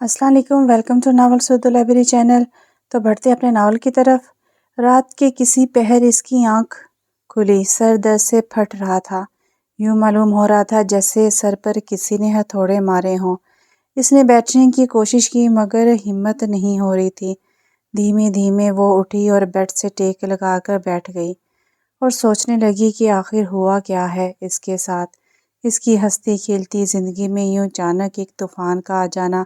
السلام علیکم، welcome to novels Urdu library channel. تو بڑھتے اپنے ناول کی طرف۔ رات کے کسی پہر اس کی آنکھ کھلی، سر درد سے پھٹ رہا تھا۔ یوں معلوم ہو رہا تھا جیسے سر پر کسی نے ہتھوڑے مارے ہوں۔ اس نے بیٹھنے کی کوشش کی مگر ہمت نہیں ہو رہی تھی۔ دھیمے دھیمے وہ اٹھی اور بیڈ سے ٹیک لگا کر بیٹھ گئی اور سوچنے لگی کہ آخر ہوا کیا ہے اس کے ساتھ۔ اس کی ہنستی کھیلتی زندگی میں یوں اچانک ایک طوفان کا آ جانا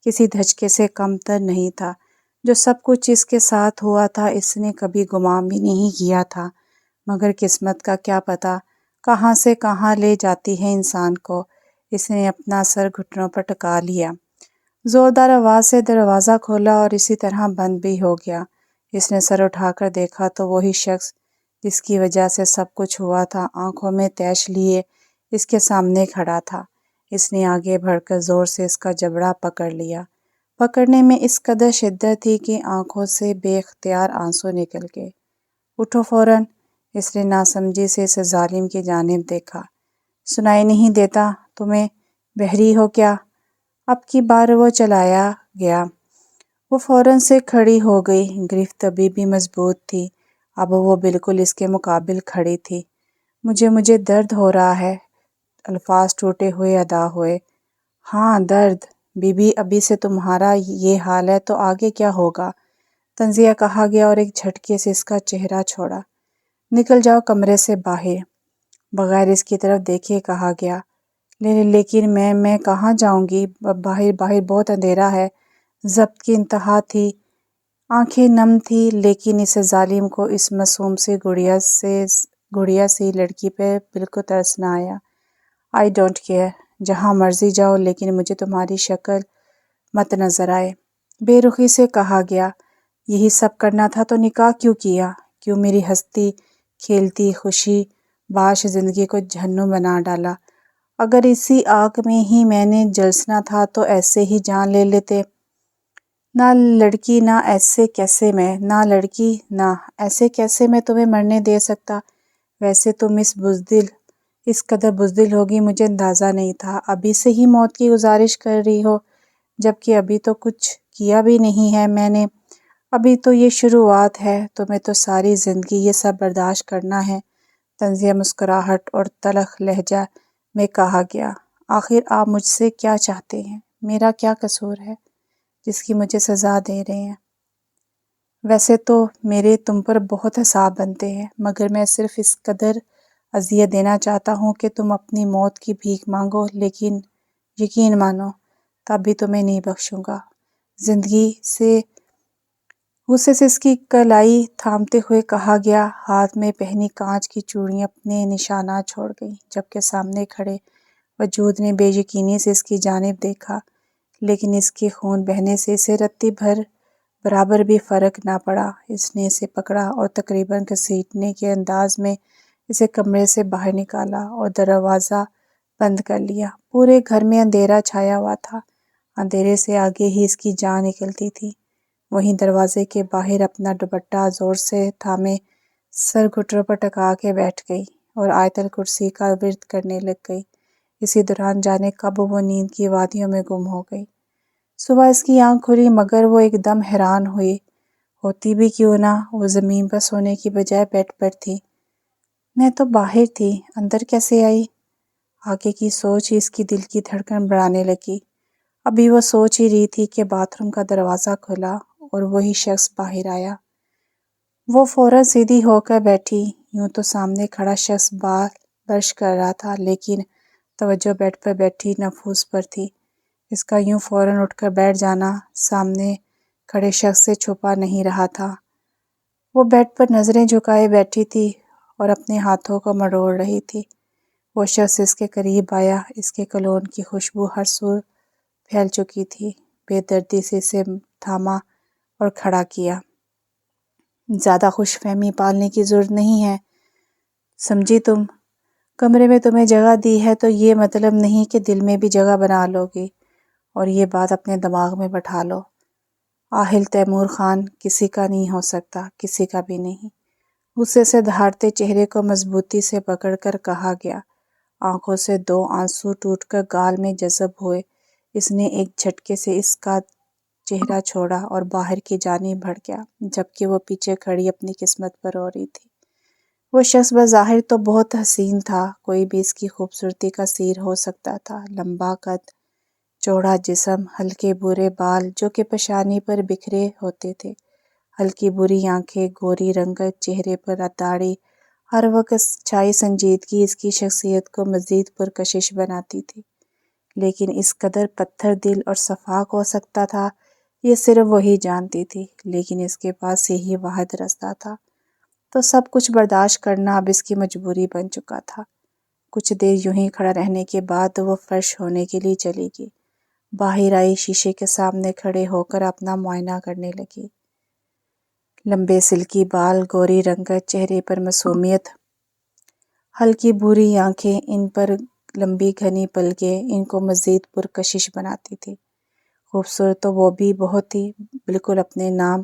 کسی دھچکے سے کم تر نہیں تھا۔ جو سب کچھ اس کے ساتھ ہوا تھا اس نے کبھی گمان بھی نہیں کیا تھا، مگر قسمت کا کیا پتہ کہاں سے کہاں لے جاتی ہے انسان کو۔ اس نے اپنا سر گھٹنوں پر ٹکا لیا، زوردار آواز سے دروازہ کھولا اور اسی طرح بند بھی ہو گیا۔ اس نے سر اٹھا کر دیکھا تو وہی شخص جس کی وجہ سے سب کچھ ہوا تھا آنکھوں میں تیش لیے اس کے سامنے کھڑا تھا۔ اس نے آگے بڑھ کر زور سے اس کا جبڑا پکڑ لیا۔ پکڑنے میں اس قدر شدت تھی کہ آنکھوں سے بے اختیار آنسو نکل گئے۔ اٹھو فوراً، اس نے ناسمجھی سے اس ظالم کی جانب دیکھا۔ سنائی نہیں دیتا تمہیں؟ بہری ہو کیا؟ اب کی بار وہ چلایا گیا۔ وہ فوراً سے کھڑی ہو گئی، گرفت ابھی بھی مضبوط تھی، اب وہ بالکل اس کے مقابل کھڑی تھی۔ مجھے درد ہو رہا ہے، الفاظ ٹوٹے ہوئے ادا ہوئے۔ ہاں درد؟ بی بی ابھی سے تمہارا یہ حال ہے تو آگے کیا ہوگا؟ طنزیہ کہا گیا اور ایک جھٹکے سے اس کا چہرہ چھوڑا۔ نکل جاؤ کمرے سے باہر۔ بغیر اس کی طرف دیکھے کہا گیا۔ لیکن میں کہاں جاؤں گی؟ باہر بہت اندھیرا ہے۔ ضبط کی انتہا تھی، آنکھیں نم تھی، لیکن اس ظالم کو اس معصوم سی گڑیا سی لڑکی پہ بالکل ترس نہ آیا۔ آئی ڈونٹ کیئر، جہاں مرضی جاؤ لیکن مجھے تمہاری شکل مت نظر آئے۔ بے رخی سے کہا گیا۔ یہی سب کرنا تھا تو نکاح کیوں کیا؟ کیوں میری ہنستی کھیلتی خوشی باش زندگی کو جہنم بنا ڈالا؟ اگر اسی آگ میں ہی میں نے جلسنا تھا تو ایسے ہی جان لے لیتے۔ نہ لڑکی نہ ایسے کیسے میں تمہیں مرنے دے سکتا؟ ویسے تم اس قدر بزدل ہوگی مجھے اندازہ نہیں تھا۔ ابھی سے ہی موت کی گزارش کر رہی ہو، جبکہ ابھی تو کچھ کیا بھی نہیں ہے میں نے۔ ابھی تو یہ شروعات ہے، تمہیں تو ساری زندگی یہ سب برداشت کرنا ہے۔ طنزیہ مسکراہٹ اور تلخ لہجہ میں کہا گیا۔ آخر آپ مجھ سے کیا چاہتے ہیں؟ میرا کیا قصور ہے جس کی مجھے سزا دے رہے ہیں؟ ویسے تو میرے تم پر بہت حساب بنتے ہیں، مگر میں صرف اس قدر اذیت دینا چاہتا ہوں کہ تم اپنی موت کی بھیک مانگو، لیکن یقین مانو تب بھی تمہیں نہیں بخشوں گا۔ زندگی سے غصے سے اس کی کلائی تھامتے ہوئے کہا گیا۔ ہاتھ میں پہنی کانچ کی چوڑیاں اپنے نشانات چھوڑ گئیں، جبکہ سامنے کھڑے وجود نے بے یقینی سے اس کی جانب دیکھا، لیکن اس کے خون بہنے سے اسے رتی بھر برابر بھی فرق نہ پڑا۔ اس نے اسے پکڑا اور تقریباً گھسیٹنے کے انداز میں اسے کمرے سے باہر نکالا اور دروازہ بند کر لیا۔ پورے گھر میں اندھیرا چھایا ہوا تھا، اندھیرے سے آگے ہی اس کی جان نکلتی تھی۔ وہیں دروازے کے باہر اپنا دوپٹہ زور سے تھامے سر گھٹنوں پر ٹکا کے بیٹھ گئی اور آیت الکرسی کا ورد کرنے لگ گئی۔ اسی دوران جانے کب وہ نیند کی وادیوں میں گم ہو گئی۔ صبح اس کی آنکھ کھلی مگر وہ ایک دم حیران ہوتی بھی کیوں نہ، وہ زمین پر سونے کی بجائے بیڈ پر تھی۔ میں تو باہر تھی، اندر کیسے آئی؟ آگے کی سوچ ہی اس کی دل کی دھڑکن بڑھانے لگی۔ ابھی وہ سوچ ہی رہی تھی کہ باتھ روم کا دروازہ کھلا اور وہی شخص باہر آیا۔ وہ فوراً سیدھی ہو کر بیٹھی۔ یوں تو سامنے کھڑا شخص بال برش کر رہا تھا، لیکن توجہ بیڈ پر بیٹھی نفوس پر تھی۔ اس کا یوں فوراً اٹھ کر بیٹھ جانا سامنے کھڑے شخص سے چھپا نہیں رہا تھا۔ وہ بیڈ پر نظریں جھکائے بیٹھی تھی اور اپنے ہاتھوں کو مروڑ رہی تھی۔ وہ شخص اس کے قریب آیا، اس کے کولون کی خوشبو ہر سو پھیل چکی تھی۔ بے دردی سے اسے تھاما اور کھڑا کیا۔ زیادہ خوش فہمی پالنے کی ضرورت نہیں ہے، سمجھی تم؟ کمرے میں تمہیں جگہ دی ہے تو یہ مطلب نہیں کہ دل میں بھی جگہ بنا لو گی، اور یہ بات اپنے دماغ میں بٹھا لو۔ آہل تیمور خان کسی کا نہیں ہو سکتا، کسی کا بھی نہیں۔ غصے سے دھاڑتے چہرے کو مضبوطی سے پکڑ کر کہا گیا۔ آنکھوں سے دو آنسو ٹوٹ کر گال میں جذب ہوئے۔ اس نے ایک جھٹکے سے اس کا چہرہ چھوڑا اور باہر کی جانب بڑھ گیا، جبکہ وہ پیچھے کھڑی اپنی قسمت پر رو رہی تھی۔ وہ شخص بظاہر تو بہت حسین تھا، کوئی بھی اس کی خوبصورتی کا سیر ہو سکتا تھا۔ لمبا قد، چوڑا جسم، ہلکے برے بال جو کہ پیشانی پر بکھرے ہوتے تھے، ہلکی بری آنکھیں، گوری رنگت، چہرے پر داڑھی، ہر وقت چھائی سنجیدگی اس کی شخصیت کو مزید پرکشش بناتی تھی۔ لیکن اس قدر پتھر دل اور شفاق ہو سکتا تھا، یہ صرف وہی جانتی تھی، لیکن اس کے پاس یہی واحد راستہ تھا، تو سب کچھ برداشت کرنا اب اس کی مجبوری بن چکا تھا۔ کچھ دیر یوں ہی کھڑا رہنے کے بعد وہ فرش ہونے کے لیے چلی گئی، باہر آئی، شیشے کے سامنے کھڑے ہو کر اپنا معائنہ کرنے لگی۔ لمبے سلکی بال، گوری رنگت، چہرے پر معصومیت، ہلکی بھوری آنکھیں، ان پر لمبی گھنی پلکیں ان کو مزید پرکشش بناتی تھی۔ خوبصورت تو وہ بھی بہت تھی، بالکل اپنے نام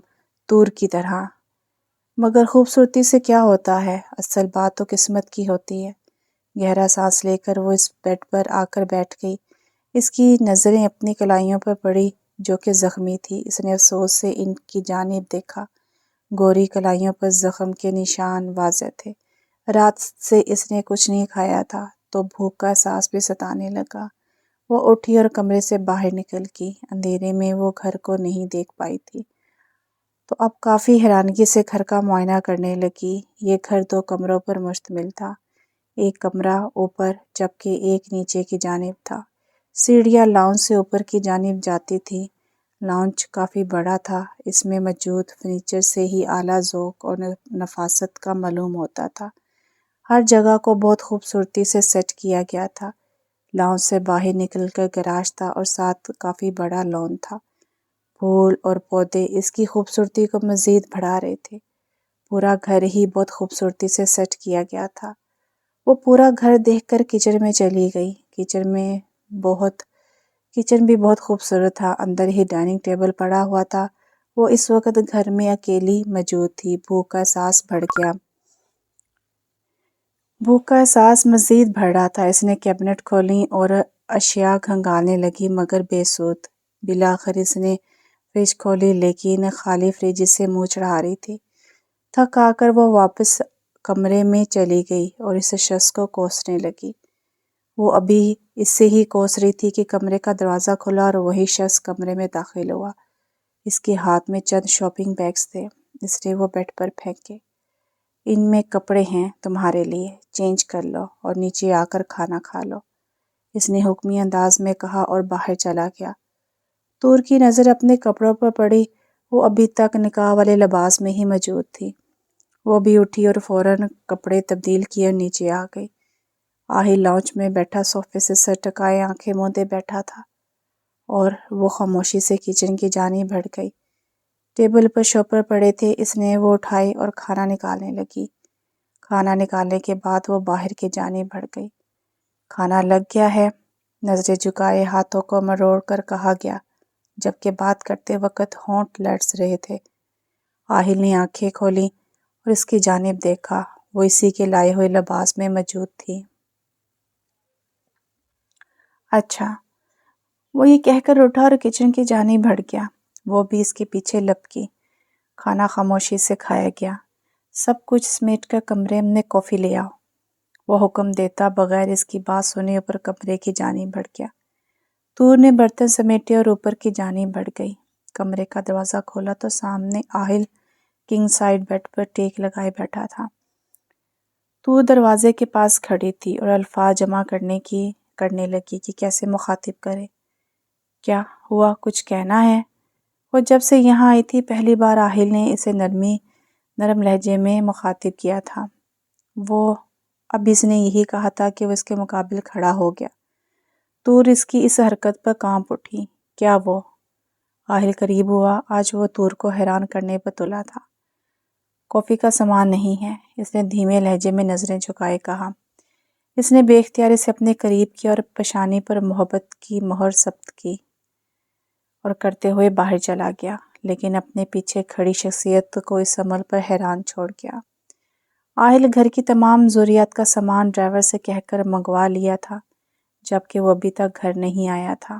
طور کی طرح۔ مگر خوبصورتی سے کیا ہوتا ہے، اصل بات تو قسمت کی ہوتی ہے۔ گہرا سانس لے کر وہ اس بیڈ پر آ کر بیٹھ گئی۔ اس کی نظریں اپنی کلائیوں پر پڑی جو کہ زخمی تھی۔ اس نے افسوس سے ان کی جانب دیکھا، گوری کلائیوں پر زخم کے نشان واضح تھے۔ رات سے اس نے کچھ نہیں کھایا تھا، تو بھوک کا احساس بھی ستانے لگا۔ وہ اٹھی اور کمرے سے باہر نکل گئی۔ اندھیرے میں وہ گھر کو نہیں دیکھ پائی تھی، تو اب کافی حیرانگی سے گھر کا معائنہ کرنے لگی۔ یہ گھر 2 کمروں پر مشتمل تھا، ایک کمرہ اوپر جبکہ ایک نیچے کی جانب تھا۔ سیڑھیاں لاؤنج سے اوپر کی جانب جاتی تھی۔ لاؤنج کافی بڑا تھا، اس میں موجود فرنیچر سے ہی اعلیٰ ذوق اور نفاست کا معلوم ہوتا تھا۔ ہر جگہ کو بہت خوبصورتی سے سیٹ کیا گیا تھا۔ لاؤنج سے باہر نکل کر گراج تھا اور ساتھ کافی بڑا لان تھا۔ پھول اور پودے اس کی خوبصورتی کو مزید بڑھا رہے تھے۔ پورا گھر ہی بہت خوبصورتی سے سیٹ کیا گیا تھا۔ وہ پورا گھر دیکھ کر کچن میں چلی گئی۔ کچن بھی بہت خوبصورت تھا، اندر ہی ڈائننگ ٹیبل پڑا ہوا تھا۔ وہ اس وقت گھر میں اکیلی موجود تھی۔ بھوک کا احساس بڑھ گیا۔ بھوک کا احساس مزید بڑھ رہا تھا۔ اس نے کیبنٹ کھولیں اور اشیاء کھنگالنے لگی مگر بے سود۔ بالآخر اس نے فریج کھولی، لیکن خالی فریج سے منہ چڑھا رہی تھی۔ تھک آ کر وہ واپس کمرے میں چلی گئی اور اس شخص کو کوسنے لگی۔ وہ ابھی اس سے ہی کوس رہی تھی کہ کمرے کا دروازہ کھلا اور وہی شخص کمرے میں داخل ہوا۔ اس کے ہاتھ میں چند شاپنگ بیگز تھے۔ اس نے وہ بیڈ پر پھینکے۔ ان میں کپڑے ہیں تمہارے لیے، چینج کر لو اور نیچے آ کر کھانا کھا لو، اس نے حکمی انداز میں کہا اور باہر چلا گیا۔ طور کی نظر اپنے کپڑوں پر پڑی، وہ ابھی تک نکاح والے لباس میں ہی موجود تھی۔ وہ بھی اٹھی اور فوراً کپڑے تبدیل کیے اور نیچے آ گئی۔ آہل لاؤنج میں بیٹھا صوفے سے سر ٹکائے آنکھیں موندے بیٹھا تھا اور وہ خاموشی سے کچن کی جانب بڑھ گئی۔ ٹیبل پر شوپر پڑے تھے، اس نے وہ اٹھائے اور کھانا نکالنے لگی۔ کھانا نکالنے کے بعد وہ باہر کی جانب بڑھ گئی۔ کھانا لگ گیا ہے، نظریں جھکائے ہاتھوں کو مروڑ کر کہا گیا، جبکہ بات کرتے وقت ہونٹ لرز رہے تھے۔ آہل نے آنکھیں کھولیں اور اس کی جانب دیکھا، وہ اسی کے لائے ہوئے لباس میں موجود تھی۔ اچھا، وہ یہ کہہ کر اٹھا اور کچن کی جانب بڑھ گیا۔ وہ بھی اس کے پیچھے لپکی۔ کھانا خاموشی سے کھایا گیا۔ سب کچھ سمیٹ کر کمرے میں کافی لے آؤ، وہ حکم دیتا بغیر اس کی بات سنے اوپر کمرے کی جانب بڑھ گیا۔ طور نے برتن سمیٹے اور اوپر کی جانب بڑھ گئی۔ کمرے کا دروازہ کھولا تو سامنے آہل کنگ سائیڈ بیڈ پر ٹیک لگائے بیٹھا تھا۔ طور دروازے کے پاس کھڑی تھی اور الفاظ جمع کرنے لگی کہ کیسے مخاطب کرے۔ کیا ہوا، کچھ کہنا ہے؟ وہ جب سے یہاں آئی تھی پہلی بار آہل نے اسے نرم لہجے میں مخاطب کیا تھا۔ وہ اب اس نے یہی کہا تھا کہ وہ اس کے مقابل کھڑا ہو گیا۔ طور اس کی اس حرکت پر کانپ اٹھی۔ کیا وہ؟ آہل قریب ہوا۔ آج وہ طور کو حیران کرنے پر تلا تھا۔ کافی کا سامان نہیں ہے، اس نے دھیمے لہجے میں نظریں جھکائے کہا۔ اس نے بے اختیار اسے اپنے قریب کیا اور پیشانی پر محبت کی مہر ثبت کی اور کرتے ہوئے باہر چلا گیا، لیکن اپنے پیچھے کھڑی شخصیت کو اس عمل پر حیران چھوڑ گیا۔ آہل گھر کی تمام ضروریات کا سامان ڈرائیور سے کہہ کر منگوا لیا تھا، جبکہ وہ ابھی تک گھر نہیں آیا تھا۔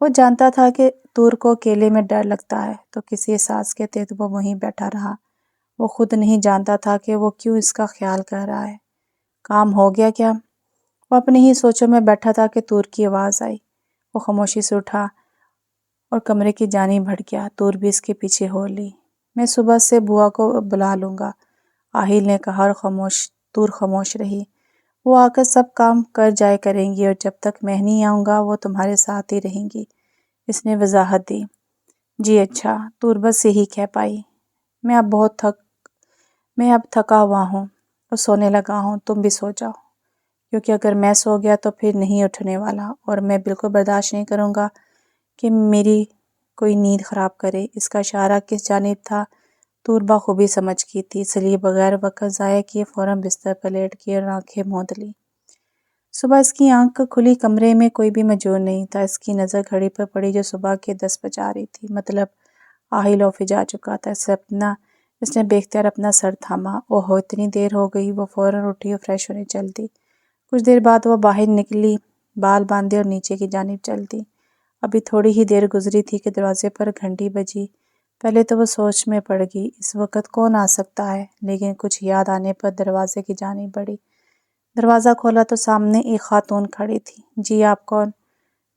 وہ جانتا تھا کہ طور کو اکیلے میں ڈر لگتا ہے تو کسی احساس کے تحت وہ وہیں بیٹھا رہا۔ وہ خود نہیں جانتا تھا کہ وہ کیوں اس کا خیال کر رہا ہے۔ کام ہو گیا کیا؟ وہ اپنی ہی سوچوں میں بیٹھا تھا کہ طور کی آواز آئی۔ وہ خاموشی سے اٹھا اور کمرے کی جانب بڑھ گیا۔ طور بھی اس کے پیچھے ہو لی۔ میں صبح سے بوا کو بلا لوں گا، آہل نے کہا، اور طور خاموش رہی۔ وہ آ کر سب کام کر جائے کریں گی اور جب تک میں نہیں آؤں گا وہ تمہارے ساتھ ہی رہیں گی، اس نے وضاحت دی۔ جی اچھا، طور بس یہی کہہ پائی۔ میں اب تھکا ہوا ہوں اور سونے لگا ہوں، تم بھی سو جاؤ، کیونکہ اگر میں سو گیا تو پھر نہیں اٹھنے والا اور میں بالکل برداشت نہیں کروں گا کہ میری کوئی نیند خراب کرے۔ اس کا اشارہ کس جانب تھا طور بخوبی سمجھ گئی تھی، اس لیے بغیر وقت ضائع کیے فوراً بستر پر لیٹ گئی اور آنکھیں موند لی۔ صبح اس کی آنکھ کھلی، کمرے میں کوئی بھی موجود نہیں تھا۔ اس کی نظر گھڑی پر پڑی جو صبح کے 10 بجا رہی تھی، مطلب آہل آفس جا چکا تھا۔ اس نے بے اختیار اپنا سر تھاما۔ اوہو، اتنی دیر ہو گئی۔ وہ فوراً اٹھی اور فریش ہونے چل دی۔ کچھ دیر بعد وہ باہر نکلی، بال باندھے اور نیچے کی جانب چل دی۔ ابھی تھوڑی ہی دیر گزری تھی کہ دروازے پر گھنٹی بجی۔ پہلے تو وہ سوچ میں پڑ گئی، اس وقت کون آ سکتا ہے، لیکن کچھ یاد آنے پر دروازے کی جانب بڑھی۔ دروازہ کھولا تو سامنے ایک خاتون کھڑی تھی۔ جی آپ کون؟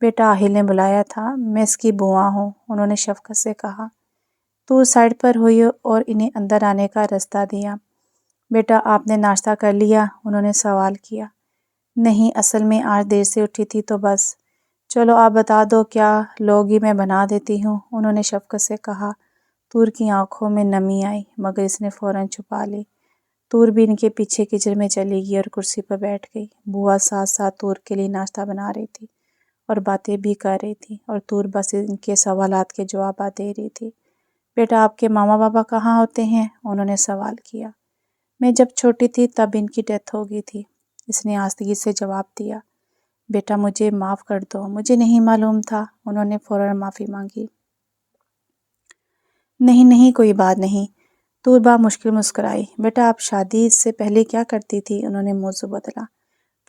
بیٹا، آہل نے بلایا تھا۔ میں اس کی بوا ہوں، انہوں نے شفقت سے کہا۔ طور سائڈ پر ہوئی اور انہیں اندر آنے کا راستہ دیا۔ بیٹا، آپ نے ناشتہ کر لیا؟ انہوں نے سوال کیا۔ نہیں، اصل میں آج دیر سے اٹھی تھی تو بس۔ چلو آپ بتا دو کیا لوگی، میں بنا دیتی ہوں، انہوں نے شفقت سے کہا۔ طور کی آنکھوں میں نمی آئی مگر اس نے فوراً چھپا لی۔ طور بھی ان کے پیچھے کچن میں چلی گئی اور کرسی پر بیٹھ گئی۔ بوا ساتھ ساتھ طور کے لیے ناشتہ بنا رہی تھی اور باتیں بھی کر رہی تھی اور طور بس ان کے سوالات کے جوابات دے رہی تھی۔ بیٹا، آپ کے ماما بابا کہاں ہوتے ہیں؟ انہوں نے سوال کیا۔ میں جب چھوٹی تھی تب ان کی ڈیتھ ہو گئی تھی، اس نے آستگی سے جواب دیا۔ بیٹا مجھے معاف کر دو، مجھے نہیں معلوم تھا، انہوں نے فوراً معافی مانگی۔ نہیں کوئی بات نہیں، طور مشکل مسکرائی۔ بیٹا آپ شادی سے پہلے کیا کرتی تھی؟ انہوں نے موضوع بدلا۔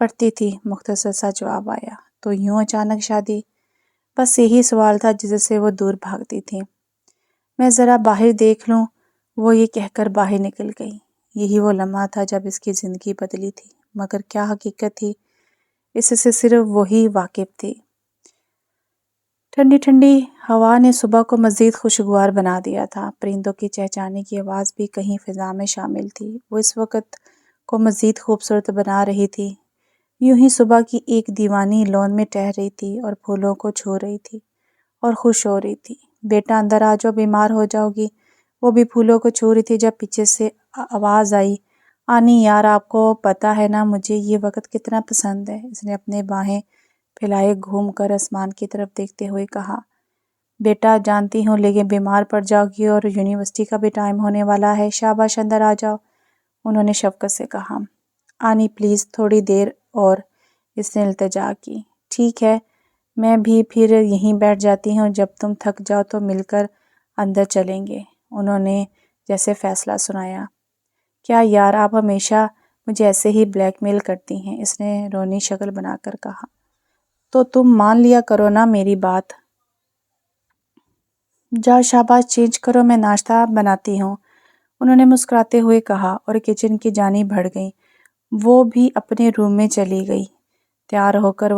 پڑھتی تھی، مختصر سا جواب آیا۔ تو یوں اچانک شادی؟ بس یہی سوال تھا جس سے وہ دور بھاگتی تھی۔ میں ذرا باہر دیکھ لوں، وہ یہ کہہ کر باہر نکل گئی۔ یہی وہ لمحہ تھا جب اس کی زندگی بدلی تھی، مگر کیا حقیقت تھی، اس سے صرف وہی واقف تھی۔ ٹھنڈی ٹھنڈی ہوا نے صبح کو مزید خوشگوار بنا دیا تھا۔ پرندوں کی چہچہانے کی آواز بھی کہیں فضا میں شامل تھی۔ وہ اس وقت کو مزید خوبصورت بنا رہی تھی۔ یوں ہی صبح کی ایک دیوانی لون میں ٹہل رہی تھی اور پھولوں کو چھو رہی تھی اور خوش ہو رہی تھی۔ بیٹا اندر آ جاؤ، بیمار ہو جاؤ گی، وہ بھی پھولوں کو چھو رہی تھی جب پیچھے سے آواز آئی، آنی یار، آپ کو پتہ ہے نا مجھے یہ وقت کتنا پسند ہے، اس نے اپنے باہیں پھیلائے گھوم کر آسمان کی طرف دیکھتے ہوئے کہا۔ بیٹا جانتی ہوں، لیکن بیمار پڑ جاؤ گی اور یونیورسٹی کا بھی ٹائم ہونے والا ہے، شاباش اندر آ جاؤ، انہوں نے شفقت سے کہا۔ آنی پلیز تھوڑی دیر اور، اس نے التجا کی۔ ٹھیک ہے، میں بھی پھر یہیں بیٹھ جاتی ہوں، جب تم تھک جاؤ تو مل کر اندر چلیں گے، انہوں نے جیسے فیصلہ سنایا۔ کیا یار، آپ ہمیشہ مجھے ایسے ہی بلیک میل کرتی ہیں، اس نے رونی شکل بنا کر کہا۔ تو تم مان لیا کرو نا میری بات۔ جاؤ شاباش، چینج کرو، میں ناشتہ بناتی ہوں، انہوں نے مسکراتے ہوئے کہا اور کچن کی جانب بڑھ گئی۔ وہ بھی اپنے روم میں چلی گئی۔ تیار ہو کر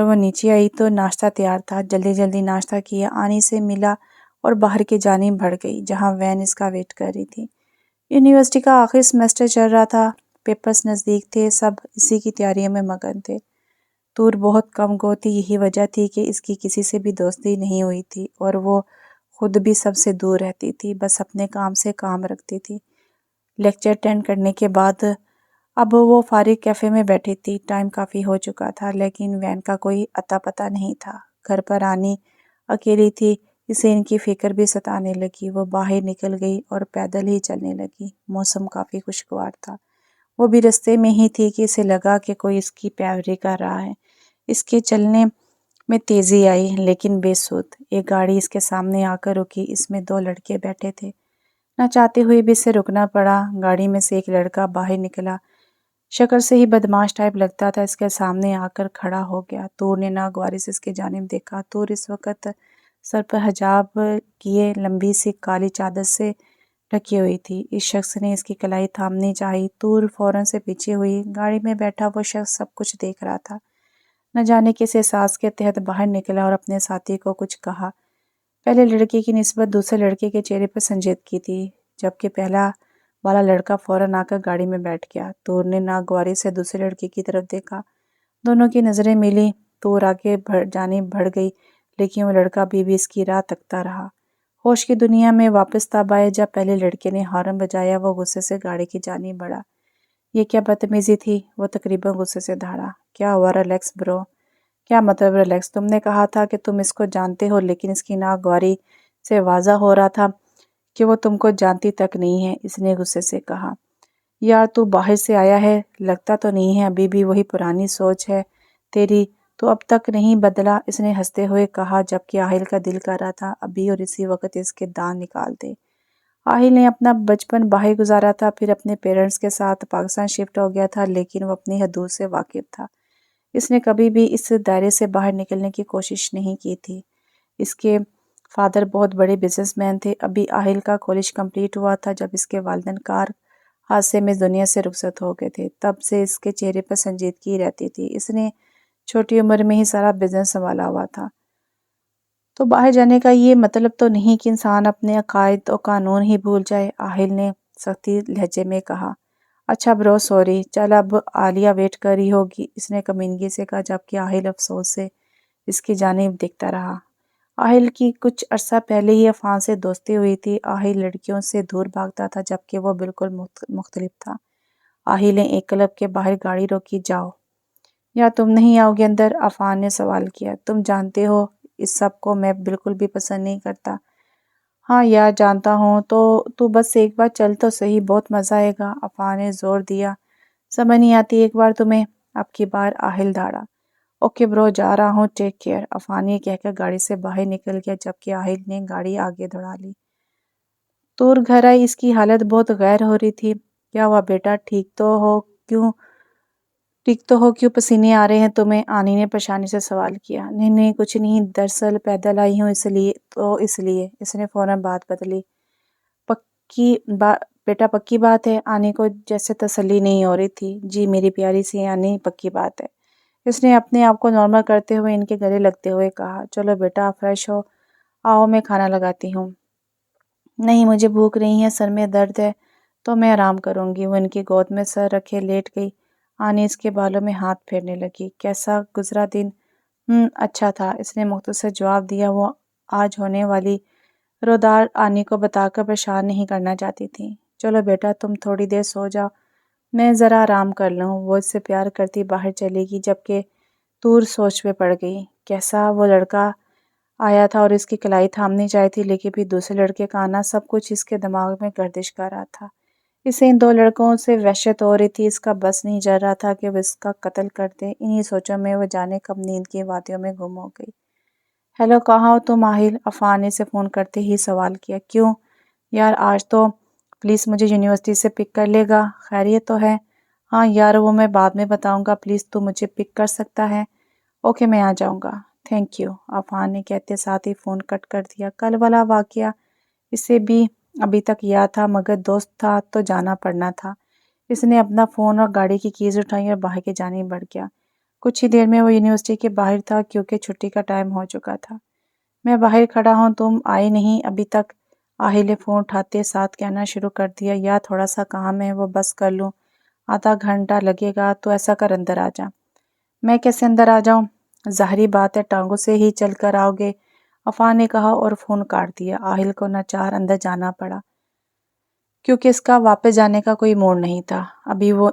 وہ نیچے آئی تو ناشتہ تیار تھا۔ جلدی ناشتہ کیا، آنی سے ملا اور باہر کی جانب بڑھ گئی جہاں وین اس کا ویٹ کر رہی تھی۔ یونیورسٹی کا آخری سیمسٹر چل رہا تھا، پیپرز نزدیک تھے، سب اسی کی تیاریوں میں مگن تھے۔ طور بہت کم گو تھی، یہی وجہ تھی کہ اس کی کسی سے بھی دوستی نہیں ہوئی تھی اور وہ خود بھی سب سے دور رہتی تھی، بس اپنے کام سے کام رکھتی تھی۔ لیکچر اٹینڈ کرنے کے بعد اب وہ فارغ کیفے میں بیٹھی تھی۔ ٹائم کافی ہو چکا تھا لیکن وین کا کوئی اتا پتہ نہیں تھا۔ گھر پر آنی اکیلی تھی، اسے ان کی فکر بھی ستانے لگی۔ وہ باہر نکل گئی اور پیدل ہی چلنے لگی۔ موسم کافی خوشگوار تھا۔ وہ بھی رستے میں ہی تھی کہ اسے لگا کہ کوئی اس کی پیروی کر رہا ہے۔ اس کے چلنے میں تیزی آئی لیکن بے سود۔ ایک گاڑی اس کے سامنے آ کر رکی، اس میں 2 لڑکے بیٹھے تھے۔ نہ چاہتے ہوئے بھی اسے رکنا پڑا۔ گاڑی میں سے ایک لڑکا باہر نکلا۔ شکل سے ہی بدماش ٹائپ لگتا تھا، اس کے سامنے آ کر کھڑا ہو گیا۔ طور نے ناگواری سے اس کی جانب دیکھا۔ طور اس وقت سر پر حجاب کیے لمبی سی کالی چادر سے ڈھکی ہوئی تھی۔ اس شخص نے اس کی کلائی تھامنی چاہی۔ طور فوراً سے پیچھے ہوئی۔ گاڑی میں بیٹھا وہ شخص سب کچھ دیکھ رہا تھا۔ نہ جانے کس احساس کے تحت باہر نکلا اور اپنے ساتھی کو کچھ کہا۔ پہلے لڑکے کی نسبت دوسرے لڑکے کے چہرے پر سنجیدگی تھی، جبکہ پہلا والا لڑکا فوراً آ کر گاڑی میں بیٹھ گیا۔ طور نے ناگواری سے دوسرے لڑکے کی طرف دیکھا۔ دونوں کی نظریں ملی۔ طور آگے جانب بڑھ گئی، لیکن وہ لڑکا بھی اس کی راہ تکتا رہا۔ ہوش کی دنیا میں واپس تب آئے جب پہلے لڑکے نے ہارن بجایا۔ وہ غصے سے گاڑی کی جانب بڑھا۔ یہ کیا بدتمیزی تھی؟ وہ تقریباً غصے سے دھاڑا۔ کیا ہوا؟ ریلیکس برو۔ کیا مطلب ریلیکس؟ تم نے کہا تھا کہ تم اس کو جانتے ہو، لیکن اس کی ناگواری سے واضح ہو رہا تھا کہ وہ تم کو جانتی تک نہیں ہے، اس نے غصے سے کہا۔ یار تو باہر سے آیا ہے، لگتا تو نہیں ہے ابھی بھی وہی پرانی سوچ ہے تیری، تو اب تک نہیں بدلا، اس نے ہنستے ہوئے کہا، جبکہ آہل کا دل کر رہا تھا ابھی اور اسی وقت اس کے دانت نکال دے۔ آہل نے اپنا بچپن باہر گزارا تھا، پھر اپنے پیرنٹس کے ساتھ پاکستان شفٹ ہو گیا تھا، لیکن وہ اپنی حدود سے واقف تھا۔ اس نے کبھی بھی اس دائرے سے باہر نکلنے کی کوشش نہیں کی تھی۔ اس کے فادر بہت بڑے بزنس مین تھے۔ ابھی آہل کا کالج کمپلیٹ ہوا تھا جب اس کے والدین کار حادثے میں دنیا سے رخصت ہو گئے تھے۔ تب سے اس کے چہرے پر سنجیدگی رہتی تھی۔ اس نے چھوٹی عمر میں ہی سارا بزنس سنبھالا ہوا تھا۔ تو باہر جانے کا یہ مطلب تو نہیں کہ انسان اپنے عقائد و قانون ہی بھول جائے، آہل نے سختی لہجے میں کہا۔ اچھا برو، سوری، چل اب عالیہ ویٹ کر رہی ہوگی، اس نے کمینگی سے کہا، جبکہ آہل افسوس سے اس کی جانب دیکھتا رہا۔ آہل کی کچھ عرصہ پہلے ہی عفان سے دوستی ہوئی تھی۔ آہل لڑکیوں سے دور بھاگتا تھا، جبکہ وہ بالکل مختلف تھا۔ آہل نے ایک کلب کے باہر گاڑی روکی۔ جاؤ یا تم نہیں آؤ گے اندر؟ عفان نے سوال کیا۔ تم جانتے ہو اس سب کو میں بالکل بھی پسند نہیں کرتا۔ ہاں یار جانتا ہوں، تو بس ایک بار چل تو صحیح، بہت مزہ آئے گا، عفان نے زور دیا۔ سمجھ نہیں آتی ایک بار تمہیں؟ اب کی بار آہل دھاڑا۔ اوکے برو، جا رہا ہوں، ٹیک کیئر، عفان یہ کہہ کر گاڑی سے باہر نکل گیا، جبکہ آہل نے گاڑی آگے دوڑا لی۔ طور گھر آئی۔ اس کی حالت بہت غیر ہو رہی تھی۔ کیا ہوا بیٹا، ٹھیک تو ہو کیوں پسینے آ رہے ہیں تمہیں؟ آنی نے پریشانی سے سوال کیا۔ نہیں کچھ نہیں، دراصل پیدل آئی ہوں اس لیے، اس نے فوراً بات بدلی۔ بیٹا پکی بات ہے؟ آنی کو جیسے تسلی نہیں ہو رہی تھی۔ جی میری پیاری سی آنی، پکی بات ہے، اس نے اپنے آپ کو نارمل کرتے ہوئے ان کے گلے لگتے ہوئے کہا۔ چلو بیٹا فریش ہو، آؤ میں کھانا لگاتی ہوں۔ نہیں مجھے بھوک نہیں ہے، سر میں درد ہے تو میں آرام کروں گی۔ وہ ان کی گود میں سر رکھے لیٹ گئی۔ آنی اس کے بالوں میں ہاتھ پھیرنے لگی۔ کیسا گزرا دن؟ اچھا تھا، اس نے مختصر جواب دیا۔ وہ آج ہونے والی رودار آنی کو بتا کر پریشان نہیں کرنا چاہتی تھی۔ چلو بیٹا تم تھوڑی دیر سو جاؤ، میں ذرا آرام کر لوں۔ وہ اس سے پیار کرتی باہر چلے گی، جبکہ طور سوچ میں پڑ گئی۔ کیسا وہ لڑکا آیا تھا اور اس کی کلائی تھامنی چاہی تھی، لیکن پھر دوسرے لڑکے کا آنا، سب کچھ اس کے دماغ میں گردش کر رہا تھا۔ اسے ان دو لڑکوں سے وحشت ہو رہی تھی، اس کا بس نہیں چل رہا تھا کہ وہ اس کا قتل کر دے۔ انہی سوچوں میں وہ جانے کب نیند کی وادیوں میں گم ہو گئی۔ ہیلو، کہاں ہو تم آہل؟ عفان نے اسے فون کرتے ہی سوال کیا۔ کیوں یار، آج تو پلیز مجھے یونیورسٹی سے پک کر لے گا؟ خیریت تو ہے؟ ہاں یار وہ میں بعد میں بتاؤں گا، پلیز تو مجھے پک کر سکتا ہے؟ اوکے میں آ جاؤں گا، تھینک یو، عفان نے کہتے ساتھ ہی فون کٹ کر دیا۔ کل والا واقعہ اسے بھی ابھی تک یاد تھا، مگر دوست تھا تو جانا پڑنا تھا۔ اس نے اپنا فون اور گاڑی کی کیز اٹھائی اور باہر کی جانب بڑھ گیا۔ کچھ ہی دیر میں وہ یونیورسٹی کے باہر تھا، کیونکہ چھٹی کا ٹائم ہو چکا تھا۔ میں باہر کھڑا ہوں، تم آئے نہیں ابھی تک؟ آہل نے فون اٹھاتے ساتھ کہنا شروع کر دیا۔ یار تھوڑا سا کام ہے، وہ بس کر لوں، آدھا گھنٹہ لگے گا، تو ایسا کر اندر آ جا۔ میں کیسے اندر آ جاؤں؟ ظاہری بات ہے ٹانگوں سے ہی چل کر آؤ گے، عفان نے کہا اور فون کاٹ دیا۔ آہل کو ناچار اندر جانا پڑا، کیونکہ اس کا واپس جانے کا کوئی موڑ نہیں تھا۔ ابھی وہ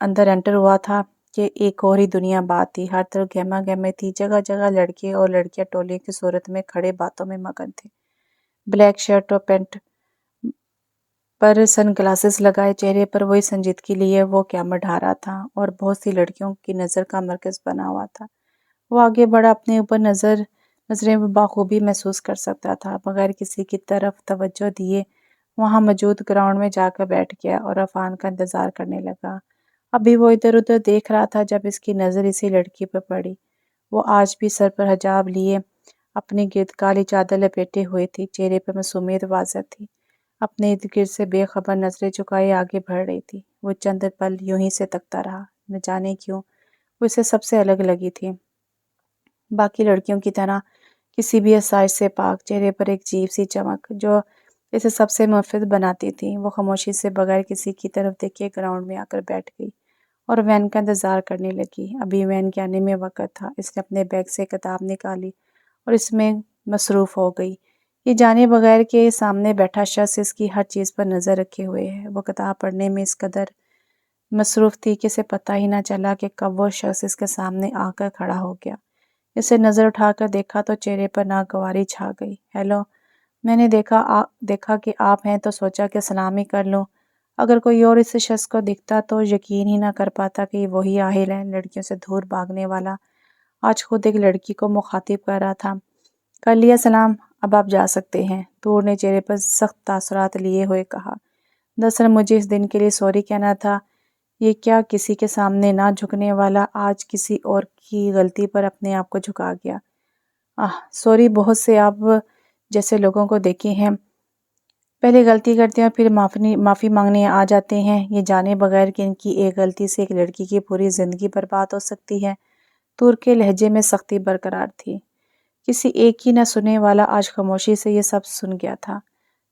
اندر انٹر ہوا تھا کہ ایک اور ہی دنیا بات تھی۔ ہر طرف گہما گہمی تھی، جگہ جگہ لڑکے اور لڑکیاں ٹولیوں کی صورت میں کھڑے باتوں میں مگن تھے۔ بلیک شرٹ اور پینٹ پر سن گلاسز لگائے، چہرے پر وہی سنجیدگی لیے وہ قیامت ڈھا رہا تھا اور بہت سی لڑکیوں کی نظر کا مرکز بنا ہوا تھا۔ وہ آگے بڑھا، اپنے اوپر نظریں بخوبی محسوس کر سکتا تھا۔ بغیر کسی کی طرف توجہ دیے وہاں موجود گراؤنڈ میں جا کر بیٹھ گیا اور عفان کا انتظار کرنے لگا۔ ابھی وہ ادھر ادھر دیکھ رہا تھا جب اس کی نظر اسی لڑکی پر پڑی۔ وہ آج بھی سر پر حجاب لیے اپنی گرد کالی چادر لپیٹے ہوئے تھی، چہرے پر معصومیت واضح تھی، اپنے ارد گرد سے بے خبر نظریں چکائے آگے بڑھ رہی تھی۔ وہ چند پل یوں ہی سے تکتا رہا، نہ جانے کیوں وہ اسے سب سے الگ لگی تھی، باقی لڑکیوں کی طرح کسی بھی آسائش سے پاک، چہرے پر ایک عجیب سی چمک جو اسے سب سے منفرد بناتی تھی۔ وہ خاموشی سے بغیر کسی کی طرف دیکھے گراؤنڈ میں آ کر بیٹھ گئی اور وین کا انتظار کرنے لگی۔ ابھی وین کے آنے میں وقت تھا، اس نے اپنے بیگ سے کتاب نکالی اور اس میں مصروف ہو گئی۔ یہ جانے بغیر کہ سامنے بیٹھا شخص اس کی ہر چیز پر نظر رکھے ہوئے ہے، وہ کتاب پڑھنے میں اس قدر مصروف تھی کہ اسے پتہ ہی نہ چلا کہ کب وہ شخص اس کے سامنے آ کر کھڑا ہو گیا۔ اسے نظر اٹھا کر دیکھا تو چہرے پر ناگواری چھا گئی۔ ہیلو، میں نے دیکھا کہ آپ ہیں تو سوچا کہ سلام ہی کر لوں۔ اگر کوئی اور اس شخص کو دکھتا تو یقین ہی نہ کر پاتا کہ یہ وہی آہل ہے، لڑکیوں سے دور بھاگنے والا۔ آج خود ایک لڑکی کو مخاطب کر رہا تھا۔ کر لیا سلام، اب آپ جا سکتے ہیں، طور نے چہرے پر سخت تاثرات لیے ہوئے کہا۔ دراصل مجھے اس دن کے لیے سوری کہنا تھا۔ یہ کیا کسی کے سامنے نہ جھکنے والا آج کسی اور کی غلطی پر اپنے آپ کو جھکا گیا۔ سوری، بہت سے آپ جیسے لوگوں کو دیکھے ہیں، پہلے غلطی کرتے ہیں اور پھر معافی مانگنے آ جاتے ہیں، یہ جانے بغیر کہ ان کی ایک غلطی سے ایک لڑکی کی پوری زندگی برباد ہو سکتی ہے۔ طور کے لہجے میں سختی برقرار تھی۔ کسی ایک ہی نہ سننے والا آج خاموشی سے یہ سب سن گیا تھا۔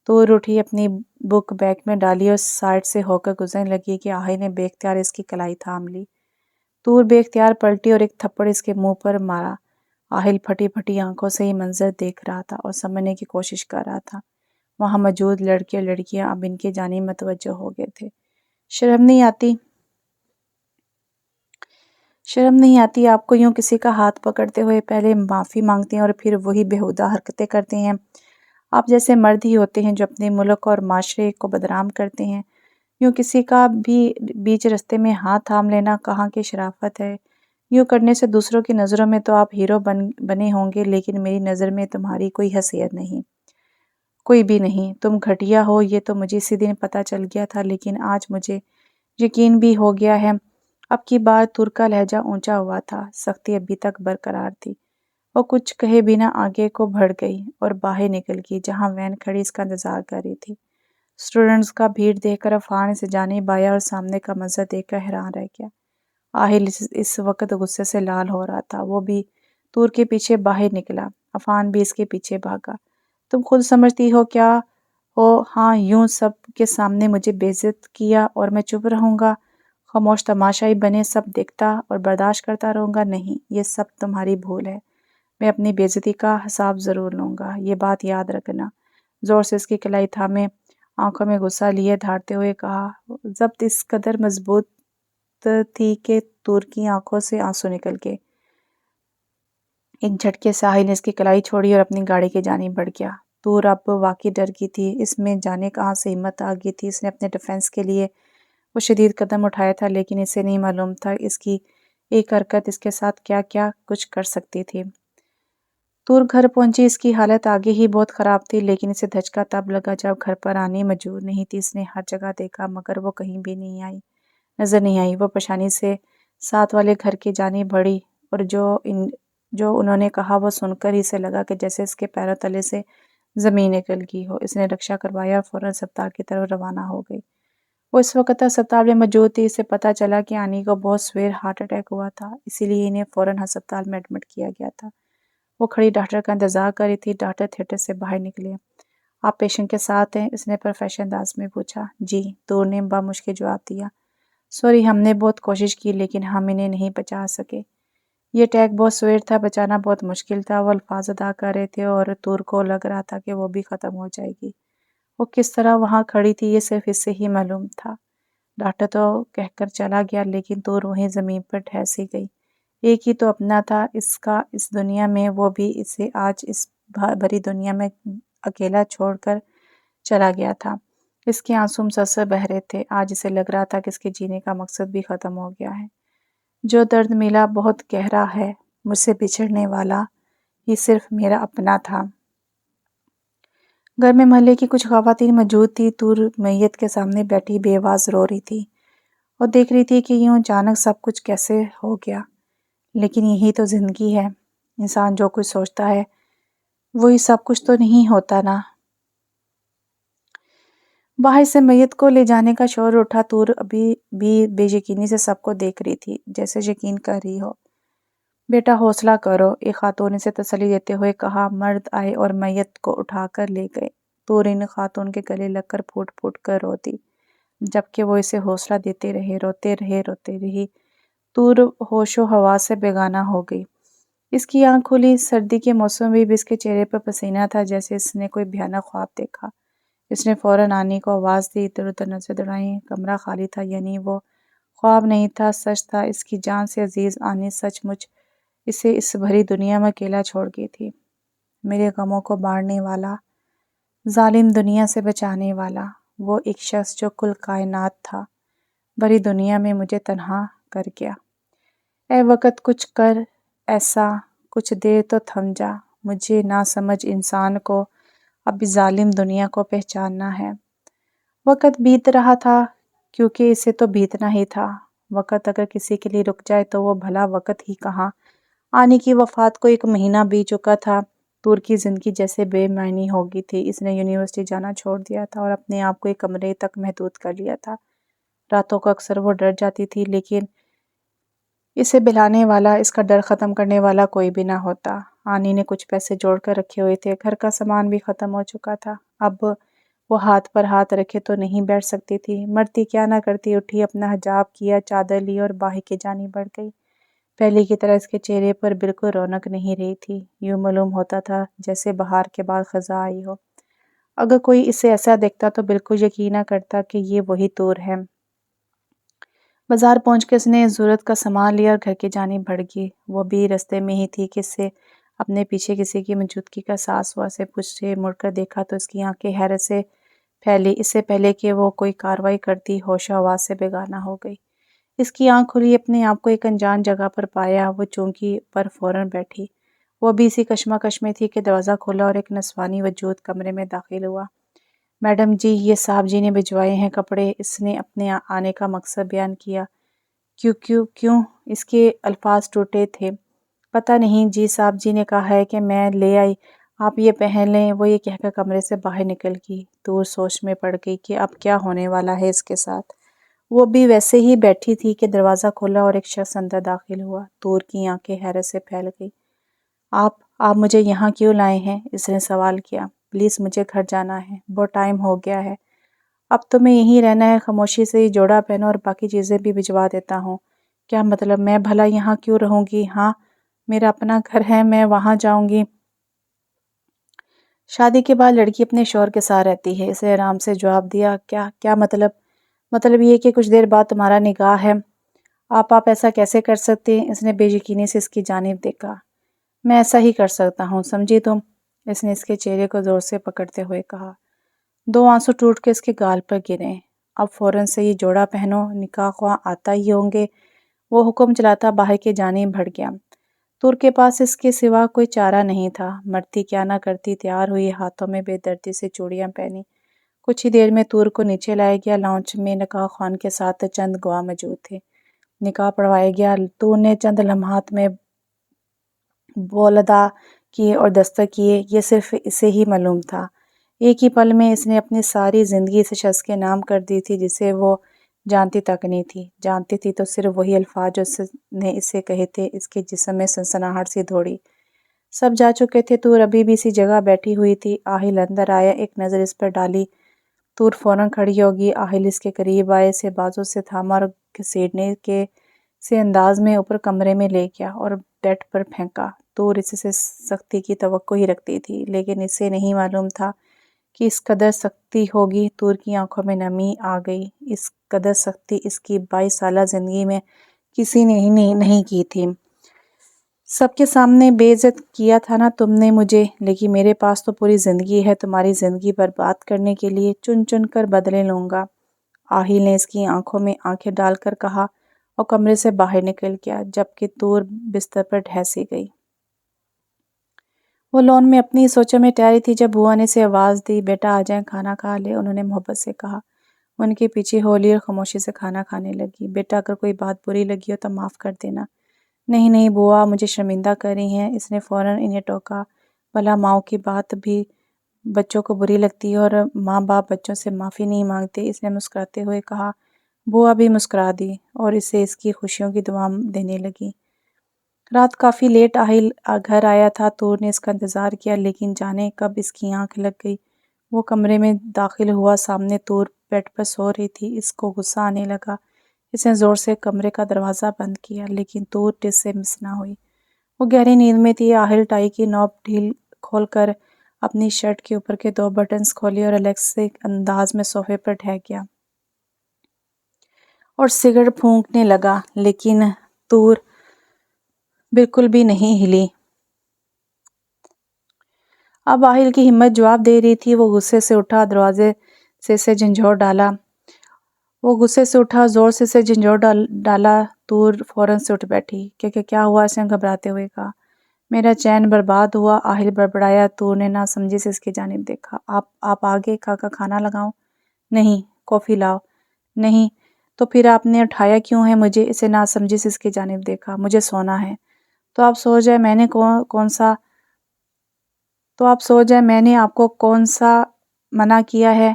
طور اٹھی، اپنی بک بیگ میں ڈالی اور سائڈ سے ہو کر گزرنے لگی کہ آہل نے بے اختیار اس کی کلائی تھام لی۔ طور بے اختیار پلٹی اور ایک تھپڑ اس کے منہ پر مارا۔ آہل پھٹی پھٹی آنکھوں سے یہ منظر دیکھ رہا تھا اور سمجھنے کی کوشش کر رہا تھا۔ وہاں موجود لڑکے اور لڑکیاں اب ان کی جانب متوجہ ہو گئے تھے۔ شرم نہیں آتی آپ کو یوں کسی کا ہاتھ پکڑتے ہوئے؟ پہلے معافی مانگتے ہیں اور پھر وہی بیہودہ حرکتیں کرتے ہیں۔ آپ جیسے مرد ہی ہوتے ہیں جو اپنے ملک اور معاشرے کو بدنام کرتے ہیں۔ یوں کسی کا بھی بیچ رستے میں ہاتھ تھام لینا کہاں کی شرافت ہے؟ یوں کرنے سے دوسروں کی نظروں میں تو آپ ہیرو بنے ہوں گے، لیکن میری نظر میں تمہاری کوئی حیثیت نہیں، کوئی بھی نہیں۔ تم گھٹیا ہو یہ تو مجھے اسی دن پتہ چل گیا تھا، لیکن آج مجھے یقین بھی ہو گیا ہے۔ اب کی بار طور کا لہجہ اونچا ہوا تھا، سختی ابھی تک برقرار تھی۔ وہ کچھ کہے بنا آگے کو بڑھ گئی اور باہر نکل گئی جہاں وین کھڑی اس کا انتظار کر رہی تھی۔ اسٹوڈنٹس کا بھیڑ دیکھ کر عفان سے جانب آیا اور سامنے کا منظر دیکھ کر حیران رہ گیا۔ آہل اس وقت غصے سے لال ہو رہا تھا۔ وہ بھی طور کے پیچھے باہر نکلا، عفان بھی اس کے پیچھے بھاگا۔ تم خود سمجھتی ہو کیا ہو؟ ہاں، یوں سب کے سامنے مجھے بے عزت کیا اور میں چپ رہوں گا، خاموش تماشائی بنے سب دیکھتا اور برداشت کرتا رہوں گا؟ نہیں، یہ سب تمہاری بھول ہے۔ میں اپنی بے عزتی کا حساب ضرور لوں گا، یہ بات یاد رکھنا۔ زور سے اس کی کلائی تھامے آنکھوں میں غصہ لیے دھاڑتے ہوئے کہا۔ ضبط اس قدر مضبوط تھی کہ طور کی آنکھوں سے آنسو نکل گئے۔ ایک جھٹکے سے آہل نے اس کی کلائی چھوڑی اور اپنی گاڑی کی جانب بڑھ گیا۔ طور اب واقعی ڈر گئی تھی، اس میں جانے کہاں سے ہمت آ گئی تھی۔ اس نے اپنے ڈیفنس کے لیے وہ شدید قدم اٹھایا تھا، لیکن اسے نہیں معلوم تھا اس کی ایک حرکت اس کے ساتھ کیا کیا کچھ کر سکتی تھی۔ طور گھر پہنچی، اس کی حالت آگے ہی بہت خراب تھی، لیکن اسے دھچکا تب لگا جب گھر پر آنے موجود نہیں تھی۔ اس نے ہر جگہ دیکھا مگر وہ کہیں بھی نظر نہیں آئی۔ وہ پریشانی سے ساتھ والے گھر کی جانب بڑھی اور جو انہوں نے کہا وہ سن کر ہی اسے لگا کہ جیسے اس کے پیروں تلے سے زمین نکل گئی ہو۔ اس نے رکشہ کروایا اور فوراً ہسپتال کی طرف روانہ ہو گئی۔ وہ اس وقت ہسپتال میں موجود تھی۔ اسے پتہ چلا کہ آنی کو بہت سویر ہارٹ اٹیک ہوا تھا، اسی لیے انہیں فوراً ہسپتال میں ایڈمٹ کیا گیا تھا۔ وہ کھڑی ڈاکٹر کا انتظار کر رہی تھی۔ ڈاکٹر تھیٹر سے باہر نکلے۔ آپ پیشنٹ کے ساتھ ہیں؟ اس نے پروفیشنل انداز میں پوچھا۔ جی، طور نے بامشکل جواب دیا۔ سوری، ہم نے بہت کوشش کی لیکن ہم انہیں نہیں بچا سکے۔ یہ اٹیک بہت سویر تھا، بچانا بہت مشکل تھا۔ وہ الفاظ ادا کر رہے تھے اور طور کو لگ رہا تھا کہ وہ بھی ختم ہو جائے گی۔ وہ کس طرح وہاں کھڑی تھی یہ صرف اس سے ہی معلوم تھا۔ ڈاکٹر تو کہہ کر چلا گیا لیکن طور وہیں زمین پر ٹھہر سی گئی۔ ایک ہی تو اپنا تھا اس کا اس دنیا میں، وہ بھی اسے آج اس بھری دنیا میں اکیلا چھوڑ کر چلا گیا تھا۔ اس کے آنسو مسلسل بہہ رہے تھے۔ آج اسے لگ رہا تھا کہ اس کے جینے کا مقصد بھی ختم ہو گیا ہے۔ جو درد ملا بہت گہرا ہے، مجھ سے بچھڑنے والا ہی صرف میرا اپنا تھا۔ گھر میں محلے کی کچھ خواتین موجود تھی۔ طور میت کے سامنے بیٹھی بے آواز رو رہی تھی۔ اور دیکھ رہی تھی کہ یوں اچانک سب کچھ کیسے ہو گیا، لیکن یہی تو زندگی ہے، انسان جو کچھ سوچتا ہے وہی سب کچھ تو نہیں ہوتا نا۔ باہر سے میت کو لے جانے کا شور اٹھا، طور ابھی بھی بے یقینی سے سب کو دیکھ رہی تھی، جیسے یقین کر رہی ہو۔ بیٹا حوصلہ کرو، ایک خاتون نے اسے تسلی دیتے ہوئے کہا۔ مرد آئے اور میت کو اٹھا کر لے گئے۔ طور ان خاتون کے گلے لگ کر پھوٹ پھوٹ کر روتی، جبکہ وہ اسے حوصلہ دیتے رہے۔ روتے رہی۔ طور ہوش و حواس سے بیگانہ ہو گئی۔ اس کی آنکھ کھلی، سردی کے موسم میں بھی اس کے چہرے پر پسینہ تھا، جیسے اس نے کوئی بھیانک خواب دیکھا۔ اس نے فوراً آنی کو آواز دی، ادھر ادھر نظر دوڑائیں، کمرہ خالی تھا، یعنی وہ خواب نہیں تھا، سچ تھا۔ اس کی جان سے عزیز آنی سچ مچ اسے اس بھری دنیا میں اکیلا چھوڑ گئی تھی۔ میرے غموں کو بانٹنے والا، ظالم دنیا سے بچانے والا، وہ ایک شخص جو کل کائنات تھا، بھری دنیا میں مجھے تنہا کر گیا۔ اے وقت کچھ کر ایسا، کچھ دیر تو تھم جا، مجھے نہ سمجھ انسان کو اب اس ظالم دنیا کو پہچاننا ہے۔ وقت بیت رہا تھا، کیونکہ اسے تو بیتنا ہی تھا۔ وقت اگر کسی کے لیے رک جائے تو وہ بھلا وقت ہی کہاں۔ آنی کی وفات کو 1 مہینہ بیت چکا تھا۔ طور کی زندگی جیسے بے معنی ہو گئی تھی۔ اس نے یونیورسٹی جانا چھوڑ دیا تھا اور اپنے آپ کو ایک کمرے تک محدود کر لیا تھا۔ راتوں کو اکثر وہ ڈر جاتی تھی، لیکن اسے بہلانے والا، اس کا ڈر ختم کرنے والا کوئی بھی نہ ہوتا۔ آنی نے کچھ پیسے جوڑ کر رکھے ہوئے تھے، گھر کا سامان بھی ختم ہو چکا تھا، اب وہ ہاتھ پر ہاتھ رکھے تو نہیں بیٹھ سکتی تھی۔ مرتی کیا نہ کرتی، اٹھی، اپنا حجاب کیا، چادر لی اور باہر کی جانب بڑھ گئی۔ پہلے کی طرح اس کے چہرے پر بالکل رونق نہیں رہی تھی، یوں معلوم ہوتا تھا جیسے بہار کے بعد خزاں آئی ہو۔ اگر کوئی اسے ایسا دیکھتا تو بالکل یقین نہ کرتا کہ یہ وہی طور ہے۔ بازار پہنچ کے اس نے ضرورت کا سامان لیا اور گھر کی جانب بڑھ گئی۔ وہ بھی رستے میں ہی تھی کہ اس سے اپنے پیچھے کسی کی موجودگی کا احساس ہوا۔ اسے پیچھے مڑ کر دیکھا تو اس کی آنکھیں حیرت سے پھیلی۔ اس سے پہلے کہ وہ کوئی کارروائی کرتی، ہوش و حواس سے بیگانہ ہو گئی۔ اس کی آنکھ کھلی، اپنے آپ کو ایک انجان جگہ پر پایا۔ وہ چوکی پر فوراً بیٹھی۔ وہ بھی اسی کشمکش میں تھی کہ دروازہ کھلا اور ایک نسوانی وجود کمرے میں داخل ہوا۔ میڈم جی، یہ صاحب جی نے بھجوائے ہیں کپڑے۔ اس نے اپنے آنے کا مقصد بیان کیا۔ کیوں؟ اس کے الفاظ ٹوٹے تھے۔ پتہ نہیں جی، صاحب جی نے کہا ہے کہ میں لے آئی، آپ یہ پہن لیں۔ وہ یہ کہہ کر کمرے سے باہر نکل گئی۔ طور سوچ میں پڑ گئی کہ اب کیا ہونے والا ہے اس کے ساتھ۔ وہ بھی ویسے ہی بیٹھی تھی کہ دروازہ کھلا اور ایک شخص اندر داخل ہوا۔ طور کی آنکھیں حیرت سے پھیل گئی۔ آپ مجھے یہاں کیوں لائے ہیں؟ اس نے سوال کیا۔ پلیز مجھے گھر جانا ہے، بہت ٹائم ہو گیا ہے۔ اب تمہیں یہیں رہنا ہے، خاموشی سے یہ جوڑا پہنو اور باقی چیزیں بھی بھجوا دیتا ہوں۔ کیا مطلب؟ میں بھلا یہاں کیوں رہوں گی؟ ہاں، میرا اپنا گھر ہے، میں وہاں جاؤں گی۔ شادی کے بعد لڑکی اپنے شوہر کے ساتھ رہتی ہے، اسے آرام سے جواب دیا۔ کیا مطلب؟ مطلب یہ کہ کچھ دیر بعد تمہارا نکاح ہے۔ آپ ایسا کیسے کر سکتے ہیں؟ اس نے بے یقینی سے اس کی جانب دیکھا۔ میں ایسا ہی کر سکتا ہوں، سمجھی تم؟ اس نے اس کے چہرے کو زور سے پکڑتے ہوئے کہا۔ 2 آنسو ٹوٹ کے اس کے گال پر گرے۔ اب فوراً سے یہ جوڑا پہنو، نکاح خواہ آتا ہی ہوں گے۔ وہ حکم چلاتا باہر کی جانب بڑھ گیا۔ طور کے پاس اس کے سوا کوئی چارہ نہیں تھا۔ مرتی کیا نہ کرتی، تیار ہوئی، ہاتھوں میں بے دردی سے چوڑیاں پہنی۔ کچھ ہی دیر میں طور کو نیچے لایا گیا۔ لاؤنج میں نکاح خوان کے ساتھ چند گواہ موجود تھے۔ نکاح پڑھوایا گیا۔ طور نے چند لمحات میں بول ادا کیے اور دستک کیے، یہ صرف اسے ہی معلوم تھا۔ ایک ہی پل میں اس نے اپنی ساری زندگی اس شخص کے نام کر دی تھی جسے وہ جانتی تک نہیں تھی۔ جانتی تھی تو صرف وہی الفاظ جو اس نے اسے کہے تھے۔ اس کے جسم میں سنسناہٹ سی دوڑی۔ سب جا چکے تھے، طور ابھی بھی اسی جگہ بیٹھی ہوئی تھی۔ آہل اندر آیا، ایک نظر اس پر ڈالی۔ طور فوراً کھڑی ہوگی۔ آہل اس کے قریب آئے، اسے بازو سے تھاما اور گھسیٹنے کے سے انداز میں اوپر کمرے میں لے گیا اور بیڈ پر پھینکا۔ طور اس سے سختی کی توقع ہی رکھتی تھی، لیکن اسے نہیں معلوم تھا کہ اس قدر سختی ہوگی۔ طور کی آنکھوں میں نمی آ گئی۔ اس قدر سختی اس کی 22 سالہ زندگی میں کسی نے نہیں کی تھی۔ سب کے سامنے بے عزت کیا تھا نا تم نے مجھے، لیکن میرے پاس تو پوری زندگی ہے تمہاری زندگی برباد کرنے کے لیے، چن چن کر بدلے لوں گا۔ آہل نے اس کی آنکھوں میں آنکھیں ڈال کر کہا اور کمرے سے باہر نکل گیا، جبکہ طور بستر پر ڈھیسی گئی۔ وہ لون میں اپنی سوچوں میں ٹہری تھی جب بوا نے اسے آواز دی۔ بیٹا آ جائیں، کھانا کھا لیں، انہوں نے محبت سے کہا۔ ان کے پیچھے ہو لی اور خاموشی سے کھانا کھانے لگی۔ بیٹا اگر کوئی بات بری لگی ہو تو معاف کر دینا۔ نہیں نہیں بوا، مجھے شرمندہ کر رہی ہیں، اس نے فوراً انہیں ٹوکا۔ بھلا ماؤں کی بات بھی بچوں کو بری لگتی ہے اور ماں باپ بچوں سے معافی نہیں مانگتے، اس نے مسکراتے ہوئے کہا۔ بوا بھی مسکرا دی اور اسے اس کی خوشیوں کی دعا دینے لگی۔ رات کافی لیٹ آہل گھر آیا تھا۔ طور نے اس کا انتظار کیا لیکن جانے کب اس کی آنکھ لگ گئی۔ وہ کمرے میں داخل ہوا، سامنے طور بیڈ پر سو رہی تھی۔ اس کو غصہ آنے لگا۔ اس نے زور سے کمرے کا دروازہ بند کیا لیکن طور ٹس سے مس نہ ہوئی۔ وہ گہری نیند میں تھی۔ آہل ٹائی کی نوب ڈھیل کھول کر اپنی شرٹ کے اوپر کے 2 بٹنز کھولے اور ریلیکس سے انداز میں صوفے پر ٹھہر گیا اور سگریٹ پھونکنے لگا، لیکن طور بالکل بھی نہیں ہلی۔ اب آہل کی ہمت جواب دے رہی تھی۔ وہ غصے سے اٹھا، دروازے سے اسے جھنجھوڑ ڈالا۔ زور سے اسے جھنجھوڑ ڈالا۔ طور فوراً سے اٹھ بیٹھی۔ کیا ہوا؟ اس نے گھبراتے ہوئے کہا۔ میرا چین برباد ہوا، آہل بڑبڑایا۔ طور نے ناسمجھی سے اس کی جانب دیکھا۔ آپ آگے کھانا لگاؤں؟ نہیں۔ کافی لاؤ؟ نہیں۔ تو پھر آپ نے اٹھایا کیوں ہے مجھے؟ اسے ناسمجھی سے اس کی جانب دیکھا۔ مجھے سونا ہے۔ تو آپ سو جائیں، میں نے آپ کو کون سا منع کیا ہے؟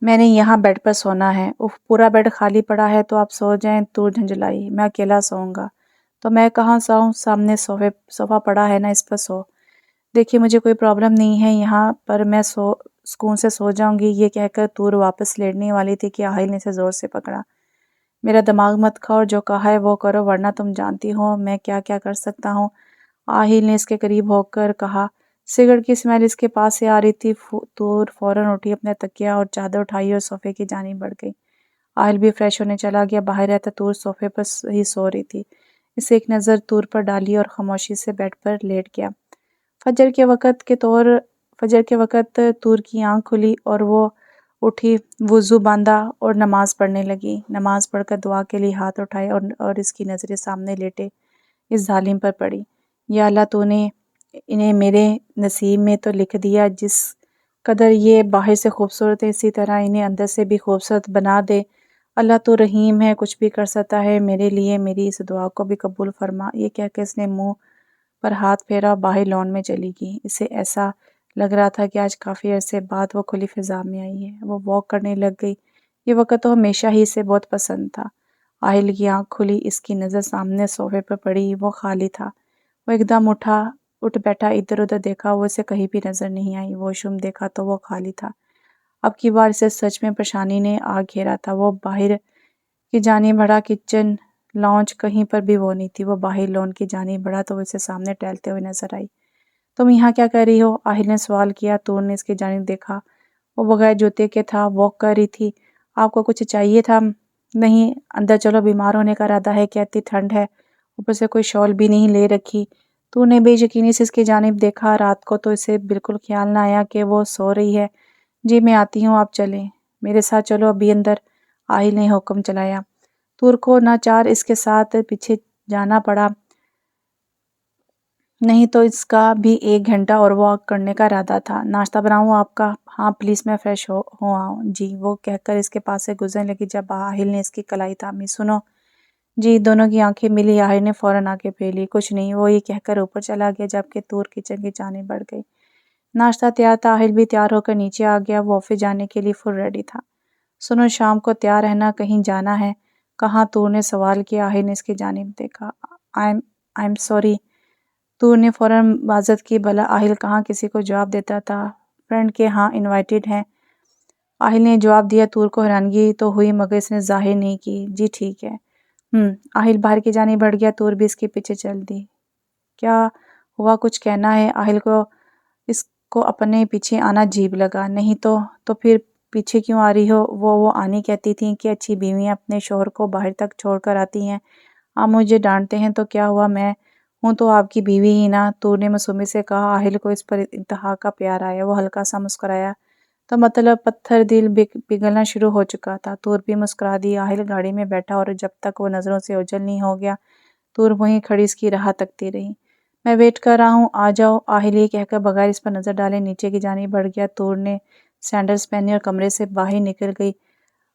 میں نے یہاں بیڈ پر سونا ہے۔ پورا بیڈ خالی پڑا ہے تو آپ سو جائیں۔ طور جھنجھلائی۔ میں اکیلا سوؤں گا۔ تو میں کہاں سوؤں؟ سامنے صوفہ پڑا ہے نا، اس پر سو۔ دیکھیے مجھے کوئی پرابلم نہیں ہے، یہاں پر میں سکون سے سو جاؤں گی۔ یہ کہہ کر طور واپس لیٹنے والی تھی کہ آہل نے اسے زور سے پکڑا۔ میرا دماغ مت کھاؤ، اور جو کہا ہے وہ کرو ورنہ تم جانتی ہو میں کیا کر سکتا ہوں۔ آہل نے اس کے قریب ہو کر کہا۔ سگریٹ کی اسمیل اس کے پاس سے آ رہی تھی۔ طور فوراً اٹھی، اپنے تکیہ اور چادر اٹھائی اور صوفے کی جانب بڑھ گئی۔ آہل بھی فریش ہونے چلا گیا۔ باہر رہتا طور صوفے پر ہی سو رہی تھی۔ اسے ایک نظر طور پر ڈالی اور خاموشی سے بیڈ پر لیٹ گیا۔ فجر کے وقت طور کی آنکھ کھلی اور وہ اٹھی، وضو باندھا اور نماز پڑھنے لگی۔ نماز پڑھ کر دعا کے لیے ہاتھ اٹھائے اور اس کی نظریں سامنے لیٹے اس ظالم پر پڑی۔ یا اللہ، تو نے انہیں میرے نصیب میں تو لکھ دیا، جس قدر یہ باہر سے خوبصورت ہے اسی طرح انہیں اندر سے بھی خوبصورت بنا دے۔ اللہ تو رحیم ہے، کچھ بھی کر سکتا ہے، میرے لیے میری اس دعا کو بھی قبول فرما۔ یہ کہہ کے اس نے منہ پر ہاتھ پھیرا، باہر لان میں چلی گئی۔ اسے ایسا لگ رہا تھا کہ آج کافی عرصے بعد وہ کھلی فضا میں آئی ہے۔ وہ واک کرنے لگ گئی۔ یہ وقت تو ہمیشہ ہی اسے بہت پسند تھا۔ آہل کی آنکھ کھلی، اس کی نظر سامنے صوفے پر پڑی، وہ خالی تھا۔ وہ ایک دم اٹھ بیٹھا، ادھر ادھر دیکھا، وہ اسے کہیں بھی نظر نہیں آئی۔ واش روم دیکھا تو وہ خالی تھا۔ اب کی بار اسے سچ میں پریشانی نے آ گھیرا تھا۔ وہ باہر کی جانب بڑھا، کچن، لاؤنج، کہیں پر بھی وہ نہیں تھی۔ وہ باہر لان کی جانب بڑھا تو وہ اسے سامنے ٹہلتے ہوئے نظر آئی۔ تم یہاں کیا کر رہی ہو؟ آہل نے سوال کیا۔ طور نے اس کی جانب دیکھا۔ وہ بغیر جوتے کے تھا، واک کر رہی تھی۔ آپ کو کچھ چاہیے تھا؟ نہیں، اندر چلو، بیمار ہونے کا ارادہ ہے کیا؟ اتنی ٹھنڈ ہے، اوپر سے کوئی شال بھی نہیں لے رکھی۔ طور نے بے یقینی سے اس کی جانب دیکھا۔ رات کو تو اسے بالکل خیال نہ آیا کہ وہ سو رہی ہے۔ جی میں آتی ہوں، آپ چلیں، میرے ساتھ چلو ابھی اندر، آہل نے حکم چلایا۔ طور کو ناچار اس کے ساتھ پیچھے جانا پڑا، نہیں تو اس کا بھی 1 گھنٹہ اور واک کرنے کا ارادہ تھا۔ ناشتہ بناؤں آپ کا؟ ہاں پلیز، میں فریش ہو آؤں۔ جی، وہ کہہ کر اس کے پاس سے گزرنے لگی جب آہل نے اس کی کلائی تھامی۔ سنو۔ جی، دونوں کی آنکھیں ملی۔ آہل نے فوراً آنکھیں پھیر لی۔ کچھ نہیں، وہ یہ کہہ کر اوپر چلا گیا جبکہ طور کچن کی جانب بڑھ گئی۔ ناشتہ تیار تھا۔ آہل بھی تیار ہو کر نیچے آ گیا۔ وہ آفس جانے کے لیے فل ریڈی تھا۔ سنو، شام کو تیار رہنا، کہیں جانا ہے؟ کہاں؟ طور نے سوال کیا۔ آہل نے اس کی جانب دیکھا۔ I am sorry. طور نے فوراً معذرت کی۔ بھلا آہل کہاں کسی کو جواب دیتا تھا؟ فرینڈ کے ہاں انوائٹڈ ہیں، آہل نے جواب دیا۔ طور کو حیرانگی تو ہوئی مگر اس نے ظاہر نہیں کی۔ جی ٹھیک ہے۔ آہل باہر کی جانب بڑھ گیا۔ طور بھی اس کے پیچھے چل دی۔ کیا ہوا؟ کچھ کہنا ہے؟ آہل کو اس کو اپنے پیچھے آنا عجیب لگا۔ نہیں تو پھر پیچھے کیوں آ رہی ہو؟ وہ آنی کہتی تھیں کہ اچھی بیویاں اپنے شوہر کو باہر تک چھوڑ کر آتی ہیں۔ آپ مجھے ڈانٹتے ہیں تو کیا ہوا، میں ہوں تو آپ کی بیوی ہی نا، طور نے معصومی سے کہا۔ آہل کو اس پر انتہا کا پیار آیا۔ وہ ہلکا سا مسکرایا، تو مطلب پتھر دل پگھلنا شروع ہو چکا تھا۔ طور بھی مسکرا دی۔ آہل گاڑی میں بیٹھا اور جب تک وہ نظروں سے اوجھل نہیں ہو گیا طور وہیں کھڑی اس کی راہ تکتی رہی۔ میں ویٹ کر رہا ہوں، آ جاؤ۔ آہل یہ کہہ کر بغیر اس پر نظر ڈالے نیچے کی جانب بڑھ گیا۔ طور نے سینڈلز پہنی اور کمرے سے باہر نکل گئی۔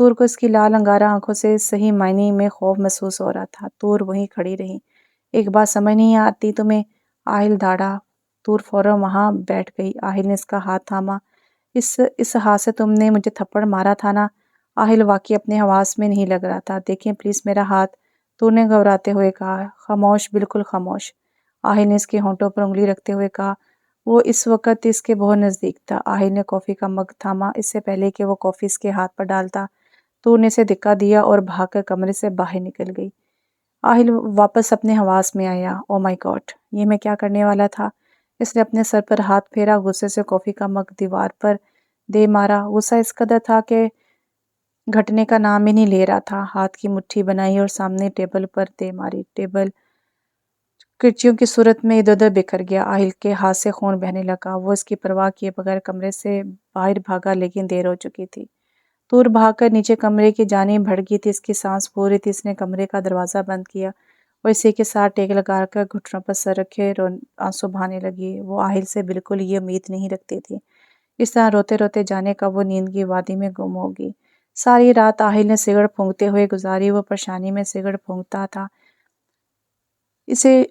تور کو اس کی لال انگارہ آنکھوں سے صحیح معنی میں خوف محسوس ہو رہا تھا۔ تور وہیں کھڑی رہی۔ ایک بات سمجھ نہیں آتی تمہیں؟ آہل دھاڑا۔ تور فوراً وہاں بیٹھ گئی۔ آہل نے اس کا ہاتھ تھاما۔ اس ہاتھ سے تم نے مجھے تھپڑ مارا تھا نا؟ آہل واقعی اپنے حواس میں نہیں لگ رہا تھا۔ دیکھیں پلیز میرا ہاتھ، تور نے گھبراتے ہوئے کہا۔ خاموش، بالکل خاموش، آہل نے اس کے ہونٹوں پر انگلی رکھتے ہوئے کہا۔ وہ اس وقت اس کے بہت نزدیک تھا۔ آہل نے کافی کا مگ تھاما۔ اس سے پہلے کہ وہ کافی اس کے ہاتھ پر ڈالتا، تور نے اسے دھکا دیا اور بھاگ کر کمرے سے باہر نکل گئی۔ آہل واپس اپنے حواس میں آیا۔ او مائی گاڈ، یہ میں کیا کرنے والا تھا؟ اس نے اپنے سر پر ہاتھ پھیرا، غصے سے کافی کا مگ دیوار پر دے مارا۔ غصہ اس قدر تھا کہ گھٹنے کا نام ہی نہیں لے رہا تھا۔ ہاتھ کی مٹھی بنائی اور سامنے ٹیبل پر دے ماری۔ ٹیبل کرچیوں کی صورت میں ادھر ادھر بکھر گیا۔ آہل کے ہاتھ سے خون بہنے لگا۔ وہ اس کی پرواہ کیے بغیر کمرے سے باہر بھاگا، لیکن دیر ہو چکی تھی۔ تور بھاگ کر نیچے کمرے کی جانب بڑھ گئی تھی۔ اس کی سانس پھول رہی تھی۔ اس نے کمرے کا دروازہ بند کیا اور اسی کے ساتھ ٹیک لگا کر گھٹنوں پر سر رکھے آنسو بہانے لگی۔ وہ آہل سے بالکل یہ امید نہیں رکھتی تھی۔ اس طرح روتے روتے جانے کا وہ نیند کی وادی میں گم ہوگی۔ ساری رات آہل نے سگرٹ پھونکتے ہوئے گزاری۔ وہ پریشانی میں سگرٹ پھونکتا تھا۔ اسے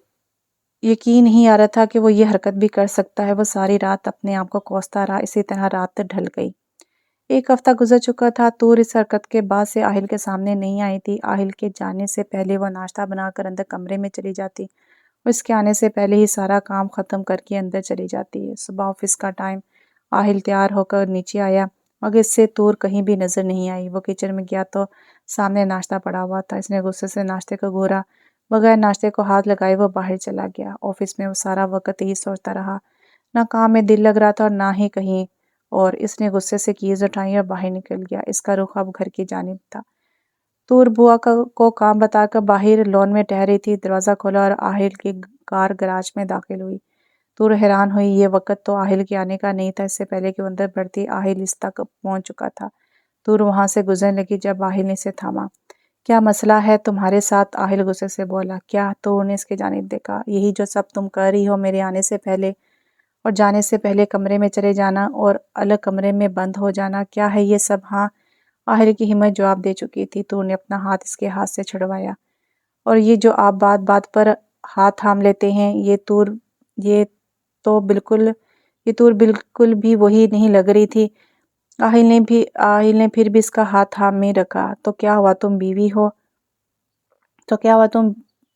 یقین نہیں آ رہا تھا کہ وہ یہ حرکت بھی کر سکتا ہے۔ وہ ساری رات اپنے آپ کو کوستا رہا۔ اسی طرح رات ڈھل گئی۔ ایک ہفتہ گزر چکا تھا۔ تور اس حرکت کے بعد سے آہل کے سامنے نہیں آئی تھی۔ آہل کے جانے سے پہلے وہ ناشتہ بنا کر اندر کمرے میں چلی جاتی اور اس کے آنے سے پہلے ہی سارا کام ختم کر کے اندر چلی جاتی ہے۔ صبح آفس کا ٹائم۔ آہل تیار ہو کر نیچے آیا مگر اس سے تور کہیں بھی نظر نہیں آئی۔ وہ کچن میں گیا تو سامنے ناشتہ پڑا ہوا تھا۔ اس نے غصے سے ناشتے کو گھورا۔ بغیر ناشتے کو ہاتھ لگائے وہ باہر چلا گیا۔ آفس میں وہ سارا وقت یہی سوچتا رہا۔ نہ کام میں دل لگ رہا تھا اور نہ ہی کہیں اور۔ اس نے غصے سے کیز اٹھائی اور باہر نکل گیا۔ اس کا رخ اب گھر کی جانب تھا۔ تور بوا کو کام بتا کر باہر لون میں ٹہر رہی تھی۔ دروازہ کھولا اور آہل کی کار گراج میں داخل ہوئی۔ تور حیران ہوئی۔ یہ وقت تو آہل کے آنے کا نہیں تھا۔ اس سے پہلے کہ وہ اندر بڑھتی آہل اس تک پہنچ چکا تھا۔ تور وہاں سے گزرنے لگی جب آہل نے اسے تھاما۔ کیا مسئلہ ہے تمہارے ساتھ؟ آہل غصے سے بولا۔ کیا؟ تور نے اس کی جانب دیکھا۔ یہی جو سب تم کر رہی ہو میرے آنے سے پہلے اور جانے سے پہلے، کمرے میں چلے جانا اور الگ کمرے میں بند ہو جانا، کیا ہے یہ سب؟ ہاں، آہل کی ہمت جواب دے چکی تھی۔ تور نے اپنا ہاتھ اس کے ہاتھ سے چھڑوایا۔ اور یہ جو آپ بات بات پر ہاتھ تھام لیتے ہیں، یہ تور بالکل بھی وہی نہیں لگ رہی تھی۔ آہل نے پھر بھی اس کا ہاتھ تھام میں رکھا۔ تو کیا ہوا، تم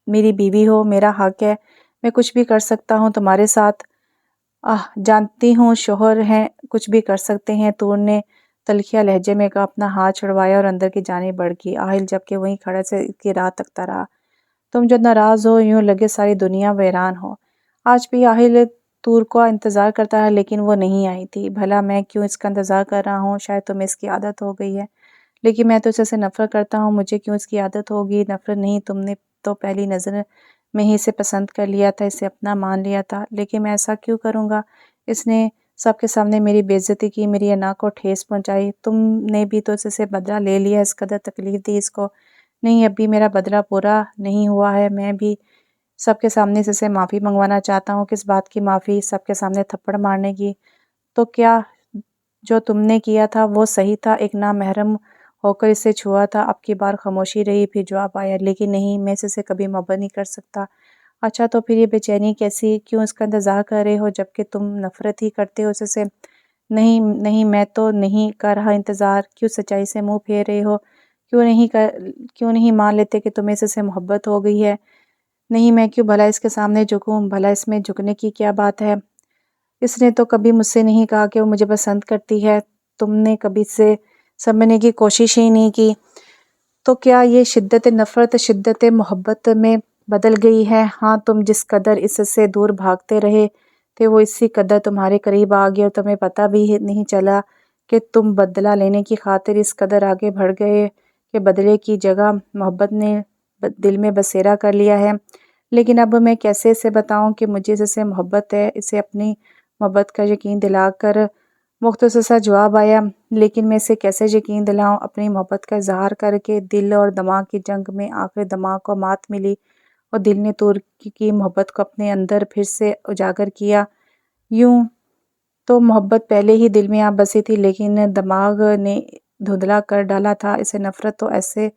میری بیوی ہو، میرا حق ہے، میں کچھ بھی کر سکتا ہوں تمہارے ساتھ۔ جانتی ہوں شوہر ہیں، کچھ بھی کر سکتے ہیں، تور نے تلخیہ لہجے میں کہا۔ اپنا ہاتھ چھڑوایا اور اندر کی جانب بڑھ گئی۔ آہل جبکہ وہیں کھڑا سے اس کی راہ تکتا رہا۔ تم جو ناراض ہو، یوں لگے ساری دنیا ویران ہو۔ آج بھی آہل تور کو انتظار کرتا رہا لیکن وہ نہیں آئی تھی۔ بھلا میں کیوں اس کا انتظار کر رہا ہوں؟ شاید تمہیں اس کی عادت ہو گئی ہے، لیکن میں تو اسے سے نفرت کرتا ہوں۔ مجھے کیوں اس کی عادت ہوگی؟ نفرت نہیں، تم نے تو پہلی نظر میں ہی اسے پسند کر لیا تھا، اسے اپنا مان لیا تھا۔ لیکن میں ایسا کیوں کروں گا؟ اس نے سب کے سامنے میری بے عزتی کی، میری انا کو ٹھیس پہنچائی۔ تم نے بھی تو اس سے بدلہ لے لیا، اس قدر تکلیف دی اس کو۔ نہیں، اب بھی میرا بدلہ پورا نہیں ہوا ہے۔ میں بھی سب کے سامنے اس سے معافی منگوانا چاہتا ہوں۔ کس بات کی معافی؟ سب کے سامنے تھپڑ مارنے کی؟ تو کیا جو تم نے کیا تھا وہ صحیح تھا؟ ایک نامحرم ہو کر اسے چھوا تھا۔ اب کی بار خاموشی رہی، پھر جواب آیا، لیکن نہیں، میں اس سے کبھی محبت نہیں کر سکتا۔ اچھا، تو پھر یہ بے چینی کیسی؟ کیوں اس کا انتظار کر رہے ہو جبکہ تم نفرت ہی کرتے ہو اس سے؟ نہیں، میں تو نہیں کر رہا انتظار۔ کیوں سچائی سے منہ پھیر رہے ہو؟ کیوں نہیں مان لیتے کہ تمہیں اس سے محبت ہو گئی ہے؟ نہیں، میں کیوں بھلا اس کے سامنے جھکوں؟ بھلا اس میں جھکنے کی کیا بات ہے؟ اس نے تو کبھی مجھ سے نہیں کہا کہ وہ مجھے پسند کرتی ہے۔ تم نے کبھی اسے سمجھنے کی کوشش ہی نہیں کی۔ تو کیا یہ شدت نفرت شدت محبت میں بدل گئی ہے؟ ہاں، تم جس قدر اس سے دور بھاگتے رہے تھے وہ اسی قدر تمہارے قریب آ گیا اور تمہیں پتہ بھی نہیں چلا کہ تم بدلہ لینے کی خاطر اس قدر آگے بڑھ گئے کہ بدلے کی جگہ محبت نے دل میں بسیرا کر لیا ہے۔ لیکن اب میں کیسے اسے بتاؤں کہ مجھے اس سے محبت ہے؟ اسے اپنی محبت کا یقین دلا کر مختصر سا جواب آیا۔ لیکن میں اسے کیسے یقین دلاؤں؟ اپنی محبت کا اظہار کر کے؟ دل اور دماغ کی جنگ میں آخر دماغ کو مات ملی اور دل نے تور کی محبت کو اپنے اندر پھر سے اجاگر کیا۔ یوں تو محبت پہلے ہی دل میں آ بسی تھی، لیکن دماغ نے دھندلا کر ڈالا تھا، اسے نفرت تو ایسے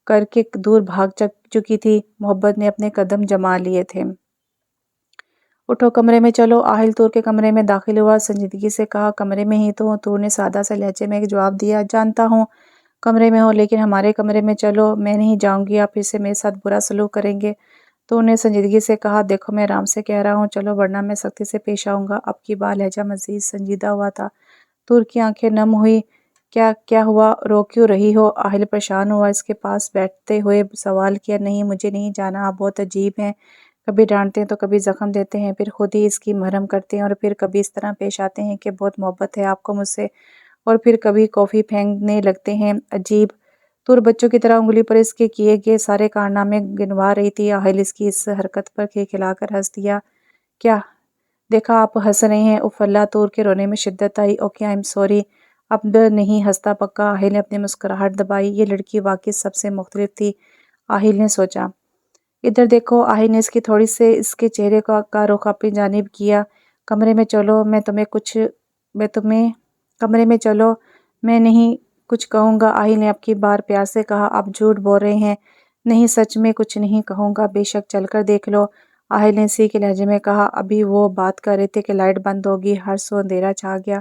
کر کے دور بھاگ چکی تھی، محبت نے اپنے قدم جما لیے تھے۔ اٹھو کمرے میں چلو، آہل تور کے کمرے میں داخل ہوا، سنجیدگی سے کہا کمرے میں ہی تو ہوں۔ تور نے سادہ سے لہجے میں ایک جواب دیا، جانتا ہوں کمرے میں ہو، لیکن ہمارے کمرے میں چلو، میں نہیں جاؤں گی، آپ پھر سے میرے ساتھ برا سلوک کریں گے۔ تور نے سنجیدگی سے کہا دیکھو میں آرام سے کہہ رہا ہوں، چلو ورنہ میں سختی سے پیش آؤں گا۔ اب کی بار لہجہ مزید سنجیدہ ہوا تھا۔ تور کی آنکھیں نم ہوئی، کیا ہوا، رو کیوں رہی ہو؟ آہل پریشان ہوا، اس کے پاس بیٹھتے ہوئے سوال کیا، نہیں مجھے نہیں جانا، آپ بہت عجیب ہیں، کبھی ڈانٹتے ہیں تو کبھی زخم دیتے ہیں، پھر خود ہی اس کی مرہم کرتے ہیں، اور پھر کبھی اس طرح پیش آتے ہیں کہ بہت محبت ہے آپ کو مجھ سے، اور پھر کبھی کافی پھینکنے لگتے ہیں، عجیب۔ تور بچوں کی طرح انگلی پر اس کے کیے گئے سارے کارنامے گنوا رہی تھی۔ آہل اس کی اس حرکت پر کھلکھلا کر ہنس دیا، کیا دیکھا آپ ہنس رہے ہیں، اف اللہ۔ تور کے رونے میں شدت آئی، اوکے آئی ایم سوری، اب نہیں ہنستا پکا۔ آہل نے اپنی مسکراہٹ دبائی، یہ لڑکی واقعی سب سے مختلف تھی، آہل نے سوچا۔ ادھر دیکھو، آہل نے اس کی تھوڑی سے اس کے چہرے کا رخ اپنی جانب کیا، کمرے میں چلو، کمرے میں چلو، میں نہیں کچھ کہوں گا۔ آہل نے اب کی بار پیار سے کہا، آپ جھوٹ بول رہے ہیں، نہیں سچ میں کچھ نہیں کہوں گا، بے شک چل کر دیکھ لو۔ آہل نے اسی کے لہجے میں کہا، ابھی وہ بات کر رہے تھے کہ لائٹ بند ہوگی، ہر سو اندھیرا چھا گیا۔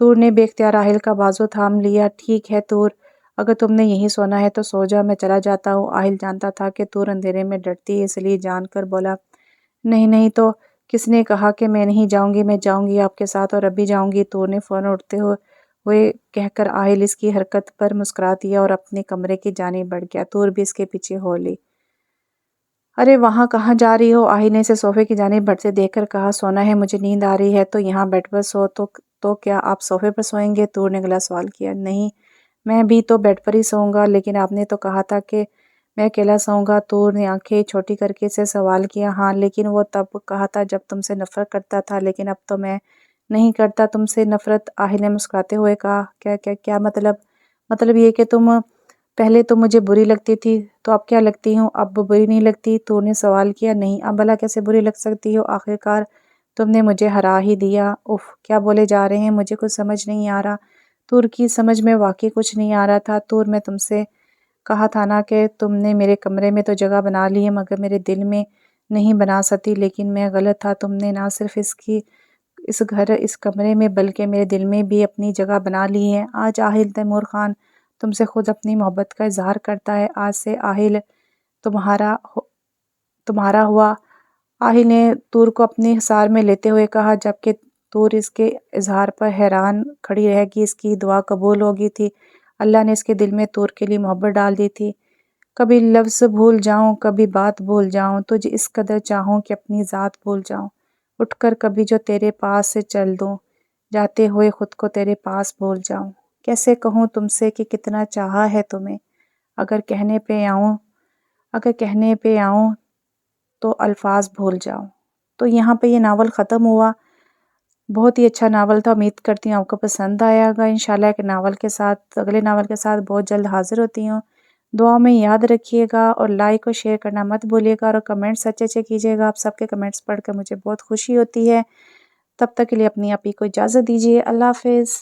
تور نے بے اختیار آہل کا بازو تھام لیا، ٹھیک ہے تور، اگر تم نے یہیں سونا ہے تو سو جاؤ، میں چلا جاتا ہوں۔ آہل جانتا تھا کہ تور اندھیرے میں ڈرتی ہے، اس لیے جان کر بولا، نہیں تو کس نے کہا کہ میں نہیں جاؤں گی، میں جاؤں گی آپ کے ساتھ، اور ابھی جاؤں گی۔ تور نے فوراً اٹھتے ہوئے کہہ کر آہل اس کی حرکت پر مسکرا دیا اور اپنے کمرے کی جانب بڑھ گیا۔ تور بھی اس کے پیچھے ہو لی۔ ارے وہاں کہاں جا رہی ہو؟ آہل نے اسے صوفے کی جانب بڑھتے دیکھ کر کہا، سونا ہے، مجھے نیند آ رہی ہے تو یہاں بیڈ پر سو۔ تو کیا آپ صوفے پر سوئیں گے؟ تور نے اگلا سوال کیا۔ نہیں، میں بھی تو بیڈ پر ہی سوؤں گا، لیکن آپ نے تو کہا تھا کہ میں اکیلا سوؤں گا۔ تور نے آنکھیں چھوٹی کر کے اسے سوال کیا۔ ہاں، لیکن وہ تب کہا تھا جب تم سے نفرت کرتا تھا، لیکن اب تو میں نہیں کرتا تم سے نفرت۔ آہل نے مسکراتے ہوئے کہا، کیا مطلب؟ مطلب یہ کہ پہلے تو مجھے بری لگتی تھی، تو اب کیا لگتی ہوں؟ اب بری نہیں لگتی؟ تور نے سوال کیا۔ نہیں، اب بھلا کیسے بری لگ سکتی ہو؟ آخرکار تم نے مجھے ہرا ہی دیا۔ اف، کیا بولے جا رہے ہیں، مجھے کچھ سمجھ نہیں آ رہا۔ تور کی سمجھ میں واقعی کچھ نہیں آ رہا تھا۔ تور، میں تم سے کہا تھا نا کہ تم نے میرے کمرے میں تو جگہ بنا لی ہے، مگر میرے دل میں نہیں بنا سکتی، لیکن میں غلط تھا، تم نے نہ صرف اس کمرے میں بلکہ میرے دل میں بھی اپنی جگہ بنا لی ہے۔ آج آہل تیمور خان تم سے خود اپنی محبت کا اظہار کرتا ہے، آج سے آہل تمہارا ہوا۔ آہل نے تور کو اپنے حصار میں لیتے ہوئے کہا، جبکہ تور اس کے اظہار پر حیران کھڑی رہ گئی۔ اس کی دعا قبول ہو گئی تھی، اللہ نے اس کے دل میں تور کے لیے محبت ڈال دی تھی۔ کبھی لفظ بھول جاؤں، کبھی بات بھول جاؤں، تجھے اس قدر چاہوں کہ اپنی ذات بھول جاؤں، اٹھ کر کبھی جو تیرے پاس سے چل دوں، جاتے ہوئے خود کو تیرے پاس بھول جاؤں۔ کیسے کہوں تم سے کہ کتنا چاہا ہے تمہیں، اگر کہنے پہ آؤں تو الفاظ بھول جاؤں۔ تو یہاں پہ یہ ناول ختم ہوا۔ بہت ہی اچھا ناول تھا، امید کرتی ہوں آپ کو پسند آیا گا۔ انشاءاللہ ایک ناول کے ساتھ، اگلے ناول کے ساتھ بہت جلد حاضر ہوتی ہوں۔ دعا میں یاد رکھیے گا، اور لائک اور شیئر کرنا مت بھولیے گا، اور کمنٹس اچھے کیجیے گا۔ آپ سب کے کمنٹس پڑھ کر مجھے بہت خوشی ہوتی ہے۔ تب تک کے لیے اپنی آپ ہی کو اجازت دیجیے، اللہ حافظ۔